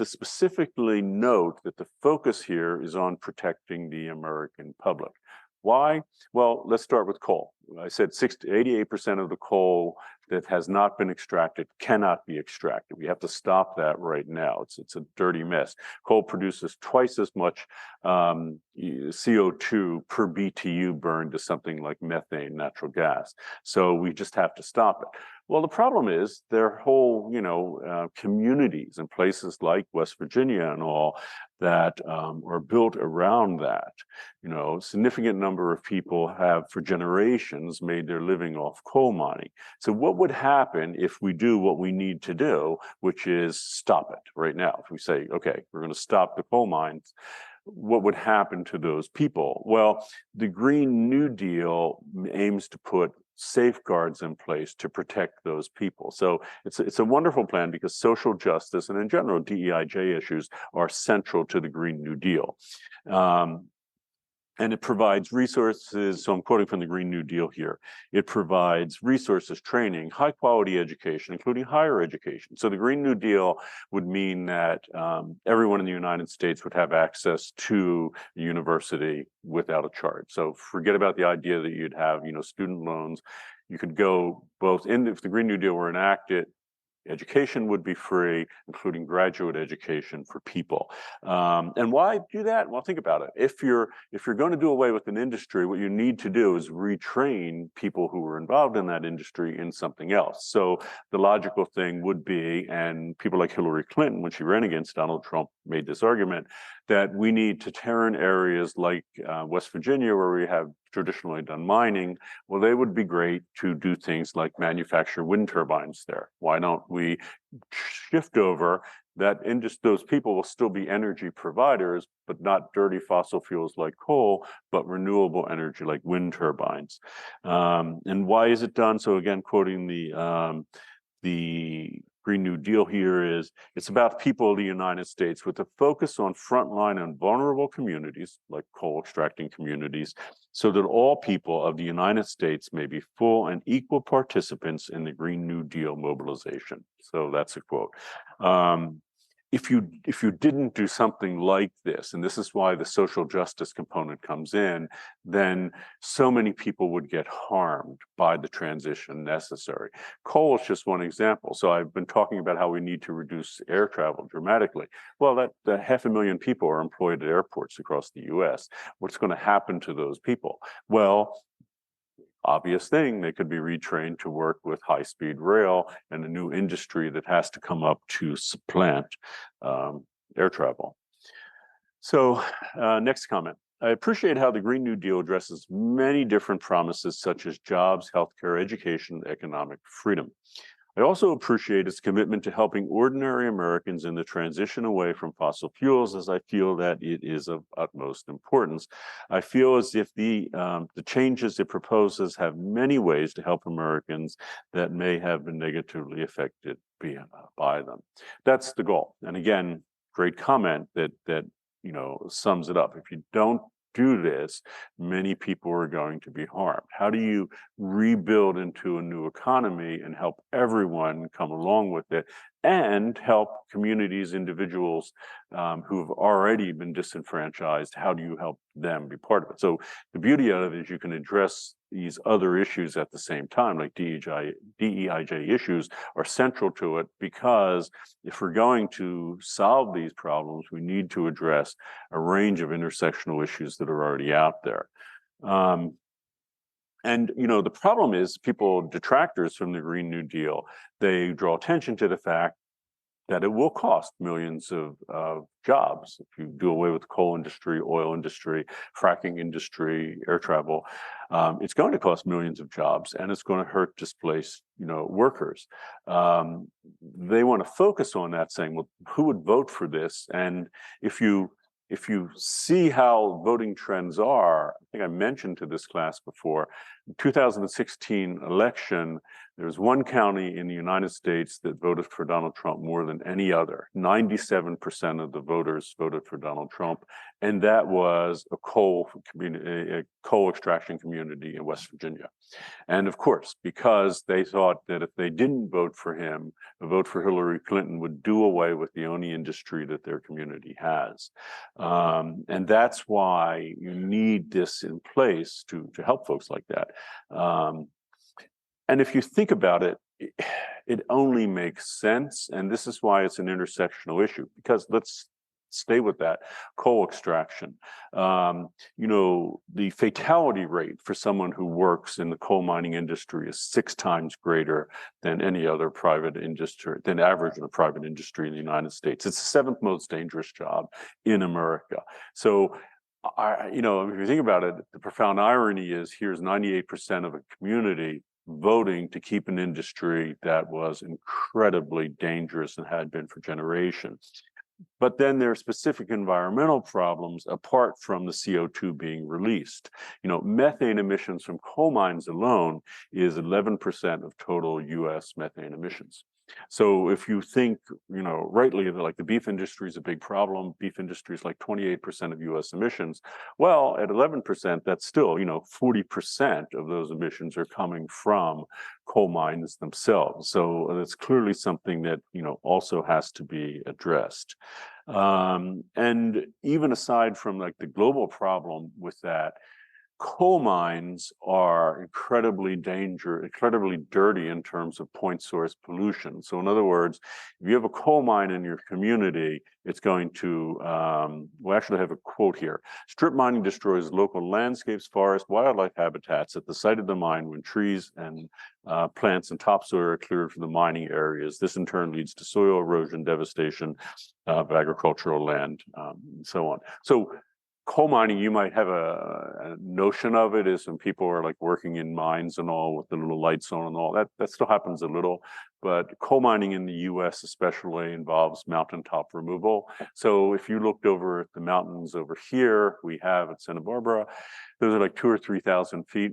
specifically note that the focus here is on protecting the American public. Why? Well, let's start with coal. I said 88% of the coal that has not been extracted cannot be extracted. We have to stop that right now. It's a dirty mess. Coal produces twice as much CO2 per BTU burned as something like methane, natural gas. So we just have to stop it. Well, the problem is there are whole, communities in places like West Virginia and all that are built around that. A significant number of people have for generations made their living off coal mining. So what would happen if we do what we need to do, which is stop it right now? If we say, okay, we're going to stop the coal mines, what would happen to those people? Well, the Green New Deal aims to put safeguards in place to protect those people. So it's a wonderful plan because social justice and in general DEIJ issues are central to the Green New Deal. And it provides resources. So I'm quoting from the Green New Deal here. It provides resources, training, high quality education, including higher education. So the Green New Deal would mean that everyone in the United States would have access to a university without a charge. So forget about the idea that you'd have, student loans. You could go both if the Green New Deal were enacted, Education would be free, including graduate education for people. And why do that? Well, think about it. If you're going to do away with an industry, what you need to do is retrain people who were involved in that industry in something else. So the logical thing would be, and people like Hillary Clinton, when she ran against Donald Trump, made this argument that we need to turn areas like West Virginia, where we have traditionally done mining, well, they would be great to do things like manufacture wind turbines there. Why don't we shift over that those people will still be energy providers, but not dirty fossil fuels like coal, but renewable energy like wind turbines. And why is it done? So again, quoting the Green New Deal here is, it's about people of the United States with a focus on frontline and vulnerable communities, like coal extracting communities, so that all people of the United States may be full and equal participants in the Green New Deal mobilization. So that's a quote. If you didn't do something like this, and this is why the social justice component comes in, then so many people would get harmed by the transition necessary. Coal is just one example. So I've been talking about how we need to reduce air travel dramatically. Well, that 500,000 people are employed at airports across the US. What's going to happen to those people? Well, obvious thing, they could be retrained to work with high-speed rail and a new industry that has to come up to supplant air travel. So next comment. I appreciate how the Green New Deal addresses many different promises such as jobs, healthcare, education, and economic freedom. I also appreciate its commitment to helping ordinary Americans in the transition away from fossil fuels, as I feel that it is of utmost importance. I feel as if the changes it proposes have many ways to help Americans that may have been negatively affected by them. That's the goal. And again, great comment that sums it up. If you don't do this, many people are going to be harmed. How do you rebuild into a new economy and help everyone come along with it, and help communities, individuals who've already been disenfranchised? How do you help them be part of it? So the beauty of it is you can address these other issues at the same time, like DEIJ issues are central to it, because if we're going to solve these problems, we need to address a range of intersectional issues that are already out there. And the problem is, detractors from the Green New Deal, they draw attention to the fact that it will cost millions of jobs. If you do away with the coal industry, oil industry, fracking industry, air travel, it's going to cost millions of jobs, and it's going to hurt displaced, workers. They want to focus on that, saying, well, who would vote for this? And if you see how voting trends are, I think I mentioned to this class before, 2016 election, there's one county in the United States that voted for Donald Trump more than any other. 97% of the voters voted for Donald Trump, and that was a coal extraction community in West Virginia. And of course, because they thought that if they didn't vote for him, a vote for Hillary Clinton would do away with the only industry that their community has. And that's why you need this in place to help folks like that. And if you think about it, it only makes sense. And this is why it's an intersectional issue, because let's stay with that coal extraction. The fatality rate for someone who works in the coal mining industry is 6 times greater than any other private industry, than average in a private industry in the United States. It's the 7th most dangerous job in America. So if you think about it, the profound irony is, here's 98% of a community voting to keep an industry that was incredibly dangerous and had been for generations. But then there are specific environmental problems apart from the CO2 being released. Methane emissions from coal mines alone is 11% of total US methane emissions. So if you think, rightly, that like the beef industry is a big problem, beef industry is like 28% of US emissions. Well, at 11%, that's still, 40% of those emissions are coming from coal mines themselves. So it's clearly something that, also has to be addressed. And even aside from like the global problem with that, coal mines are incredibly dirty in terms of point source pollution. So in other words, if you have a coal mine in your community, it's going to, we actually have a quote here. Strip mining destroys local landscapes, forests, wildlife habitats at the site of the mine when trees and plants and topsoil are cleared from the mining areas. This in turn leads to soil erosion, devastation of agricultural land, and so on. So coal mining, you might have a notion of it is when people are like working in mines and all with the little lights on and all that still happens a little, but coal mining in the US especially involves mountaintop removal. So if you looked over at the mountains over here, we have at Santa Barbara, those are like 2,000 or 3,000 feet.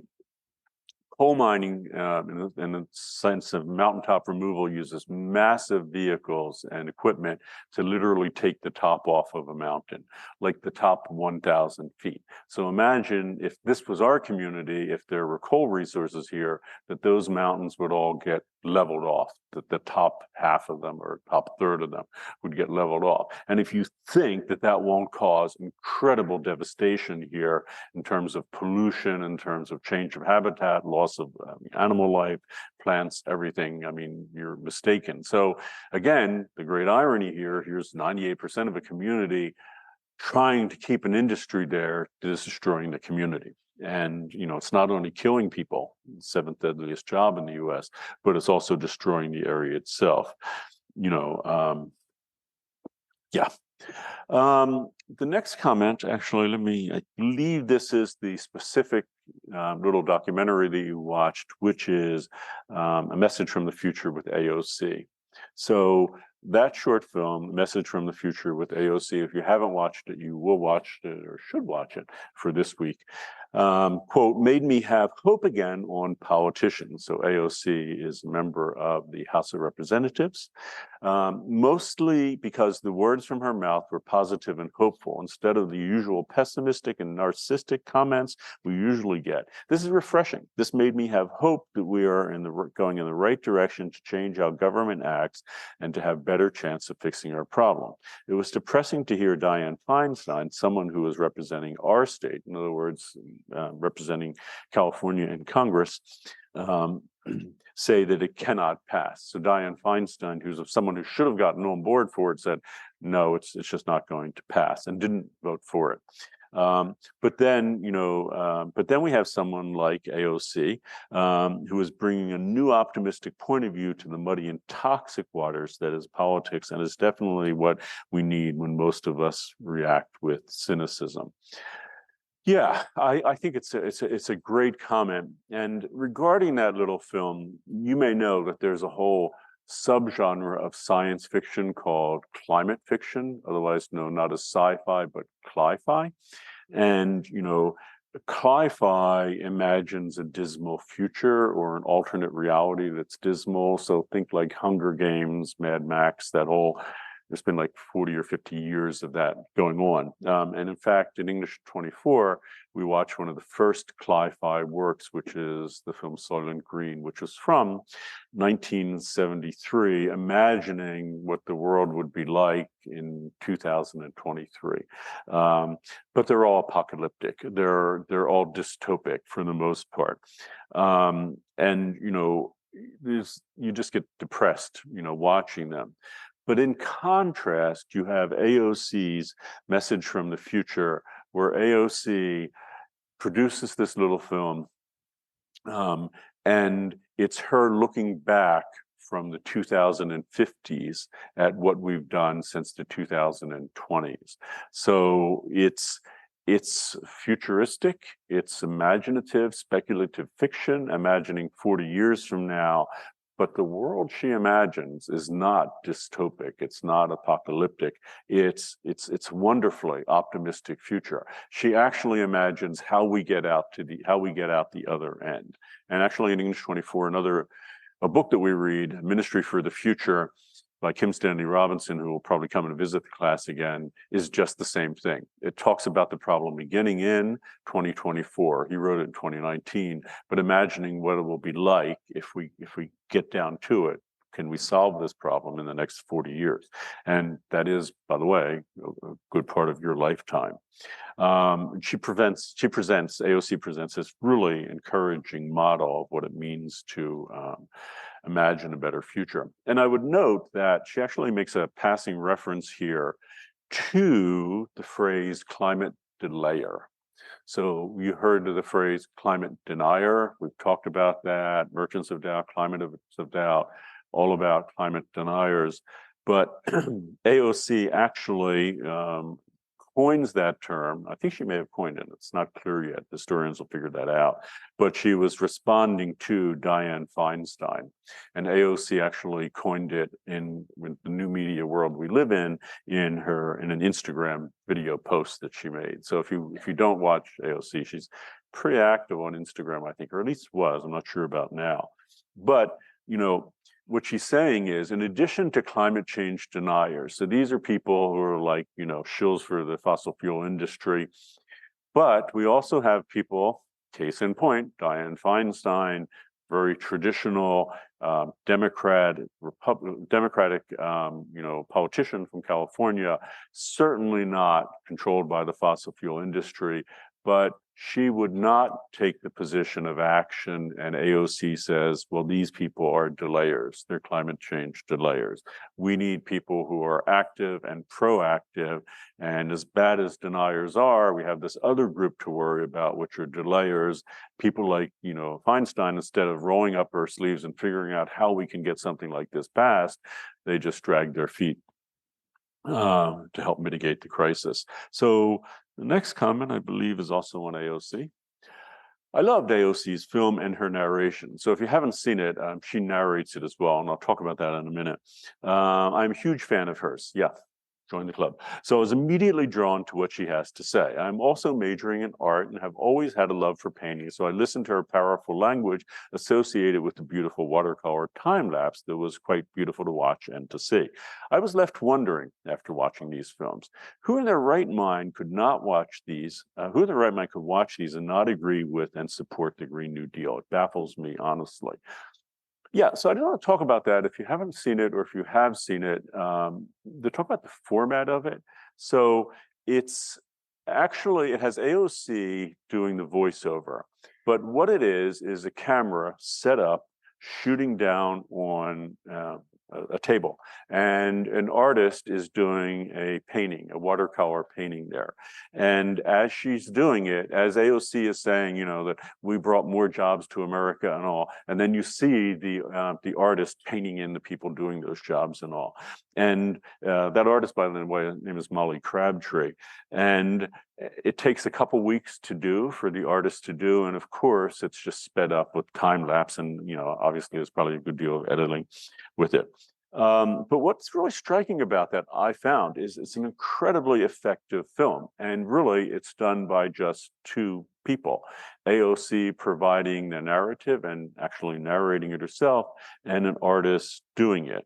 Coal mining, in the sense of mountaintop removal, uses massive vehicles and equipment to literally take the top off of a mountain, like the top 1,000 feet. So imagine if this was our community, if there were coal resources here, that those mountains would all get leveled off, that the top half of them or top third of them would get leveled off. And if you think that that won't cause incredible devastation here in terms of pollution, in terms of change of habitat, loss of animal life, plants, everything, I mean, you're mistaken. So again, the great irony here, here's 98% of a community trying to keep an industry there that is destroying the community. And, you know, it's not only killing people, seventh deadliest job in the US, but it's also destroying the area itself. You know, yeah. The next comment, actually, I believe this is the specific little documentary that you watched, which is A Message from the Future with AOC. So that short film, Message from the Future with AOC, if you haven't watched it, you will watch it or should watch it for this week. Quote, made me have hope again on politicians. So AOC is a member of the House of Representatives, mostly because the words from her mouth were positive and hopeful instead of the usual pessimistic and narcissistic comments we usually get. This is refreshing. This made me have hope that we are going in the right direction to change how government acts and to have better chance of fixing our problem. It was depressing to hear Dianne Feinstein, someone who was representing our state, in other words, representing California in Congress, say that it cannot pass. So Dianne Feinstein, who's someone who should have gotten on board for it, said, no, it's just not going to pass, and didn't vote for it. But then we have someone like AOC, who is bringing a new optimistic point of view to the muddy and toxic waters that is politics, and is definitely what we need when most of us react with cynicism. Yeah, I think it's a great comment. And regarding that little film, you may know that there's a whole subgenre of science fiction called climate fiction, otherwise known not as sci-fi, but cli-fi. And, you know, cli-fi imagines a dismal future or an alternate reality that's dismal. So think like Hunger Games, Mad Max, that whole, there's been like 40 or 50 years of that going on. And in fact, in English 24, we watched one of the first cli-fi works, which is the film Soylent Green, which was from 1973, imagining what the world would be like in 2023. But they're all apocalyptic. They're all dystopic for the most part. And, you know, you just get depressed, you know, watching them. But in contrast, you have AOC's Message from the Future, where AOC produces this little film, and it's her looking back from the 2050s at what we've done since the 2020s. So it's futuristic, it's imaginative, speculative fiction, imagining 40 years from now. But the world she imagines is not dystopic. It's not apocalyptic. It's wonderfully optimistic future. She actually imagines how we get out the other end. And actually, in English 24, a book that we read, Ministry for the Future, by Kim Stanley Robinson, who will probably come and visit the class again, is just the same thing. It talks about the problem beginning in 2024. He wrote it in 2019, but imagining what it will be like if we get down to it can we solve this problem in the next 40 years? And that is, by the way, a good part of your lifetime. AOC presents this really encouraging model of what it means to imagine a better future. And I would note that she actually makes a passing reference here to the phrase climate delayer. So you heard of the phrase climate denier. We've talked about that, merchants of doubt, climate of doubt, all about climate deniers. But AOC actually coins that term. I think she may have coined it. It's not clear yet. Historians will figure that out. But she was responding to Dianne Feinstein. And AOC actually coined it in the new media world we live in an Instagram video post that she made. So if you don't watch AOC, she's pretty active on Instagram, I think, or at least was. I'm not sure about now. But, what she's saying is, in addition to climate change deniers, so these are people who are like, shills for the fossil fuel industry, but we also have people, case in point, Dianne Feinstein, very traditional Democratic politician from California, certainly not controlled by the fossil fuel industry, but she would not take the position of action. And AOC says, well, these people are delayers. They're climate change delayers. We need people who are active and proactive. And as bad as deniers are, we have this other group to worry about, which are delayers. People like, Feinstein, instead of rolling up her sleeves and figuring out how we can get something like this passed, they just drag their feet to help mitigate the crisis. So the next comment, I believe, is also on AOC. I loved AOC's film and her narration. So if you haven't seen it, she narrates it as well, and I'll talk about that in a minute. I'm a huge fan of hers. Yeah, join the club. So I was immediately drawn to what she has to say. I'm also majoring in art and have always had a love for painting. So I listened to her powerful language associated with the beautiful watercolor time lapse that was quite beautiful to watch and to see. I was left wondering after watching these films, who in their right mind could watch these and not agree with and support the Green New Deal? It baffles me, honestly. Yeah, so I don't want to talk about that. If you haven't seen it, or if you have seen it, to talk about the format of it. So it has AOC doing the voiceover, but what it is a camera set up shooting down on a table, and an artist is doing a watercolor painting there. And as she's doing it, as AOC is saying, that we brought more jobs to America and all, and then you see the artist painting in the people doing those jobs and all. And that artist, by the way, her name is Molly Crabtree. And it takes a couple weeks for the artist to do. And of course, it's just sped up with time lapse. And, obviously there's probably a good deal of editing with it. But what's really striking about that, I found, is it's an incredibly effective film. And really, it's done by just two people. AOC providing the narrative and actually narrating it herself, and an artist doing it.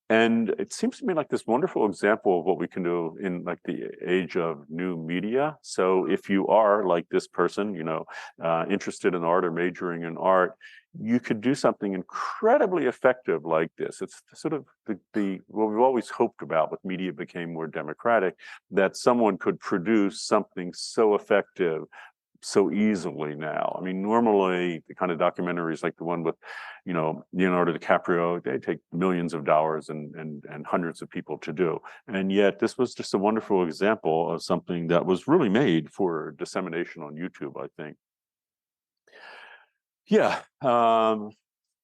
And it seems to me like this wonderful example of what we can do in like the age of new media. So if you are like this person, interested in art or majoring in art, you could do something incredibly effective like this. It's sort of what we've always hoped about with media became more democratic, that someone could produce something so effective so easily now. I mean, normally the kind of documentaries like the one with, Leonardo DiCaprio, they take millions of dollars and hundreds of people to do. And yet this was just a wonderful example of something that was really made for dissemination on YouTube, I think. Yeah.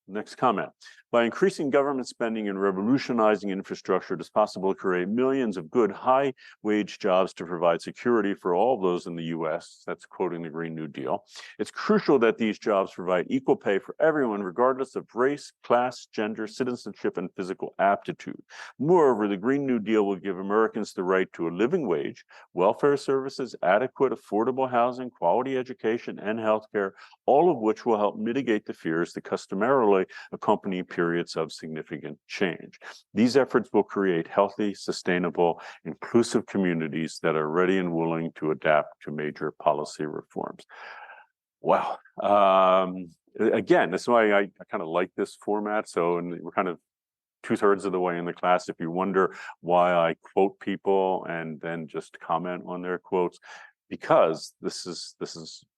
Next comment. By increasing government spending and revolutionizing infrastructure, it is possible to create millions of good, high-wage jobs to provide security for all of those in the U.S. That's quoting the Green New Deal. It's crucial that these jobs provide equal pay for everyone, regardless of race, class, gender, citizenship, and physical aptitude. Moreover, the Green New Deal will give Americans the right to a living wage, welfare services, adequate, affordable housing, quality education, and healthcare, all of which will help mitigate the fears that customarily accompany periods of significant change. These efforts will create healthy, sustainable, inclusive communities that are ready and willing to adapt to major policy reforms. Wow. Again, that's why I kind of like this format. So, and we're kind of 2/3 of the way in the class. If you wonder why I quote people and then just comment on their quotes, because this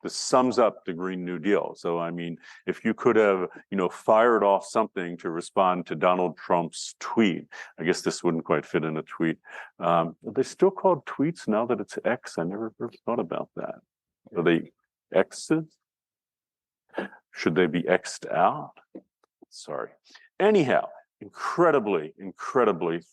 sums up the Green New Deal. So I mean, if you could have, fired off something to respond to Donald Trump's tweet, I guess this wouldn't quite fit in a tweet. Are they still called tweets now that it's X? I never thought about that. Are they X's? Should they be X'd out? Sorry. Anyhow, incredibly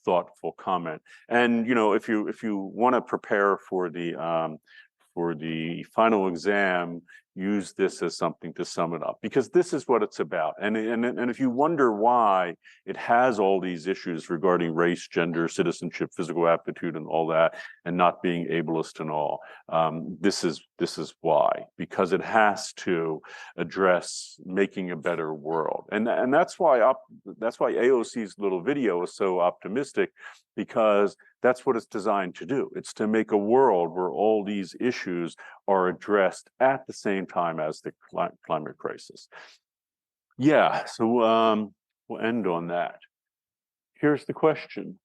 thoughtful comment. And if you want to prepare for the final exam, use this as something to sum it up, because this is what it's about. And if you wonder why it has all these issues regarding race, gender, citizenship, physical aptitude, and all that, and not being ableist and all, this is why, because it has to address making a better world. And that's why AOC's little video is so optimistic, because that's what it's designed to do. It's to make a world where all these issues are addressed at the same time as the climate crisis. Yeah, so we'll end on that. Here's the question.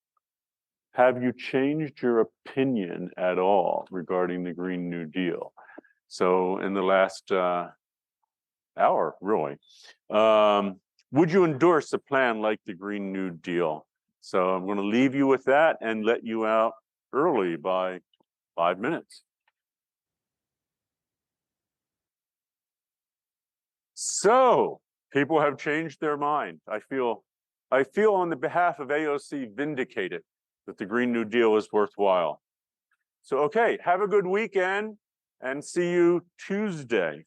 Have you changed your opinion at all regarding the Green New Deal? So in the last hour, really, would you endorse a plan like the Green New Deal? So I'm going to leave you with that and let you out early by 5 minutes. So people have changed their mind. I feel on the behalf of AOC vindicated that the Green New Deal is worthwhile. So, okay, have a good weekend and see you Tuesday.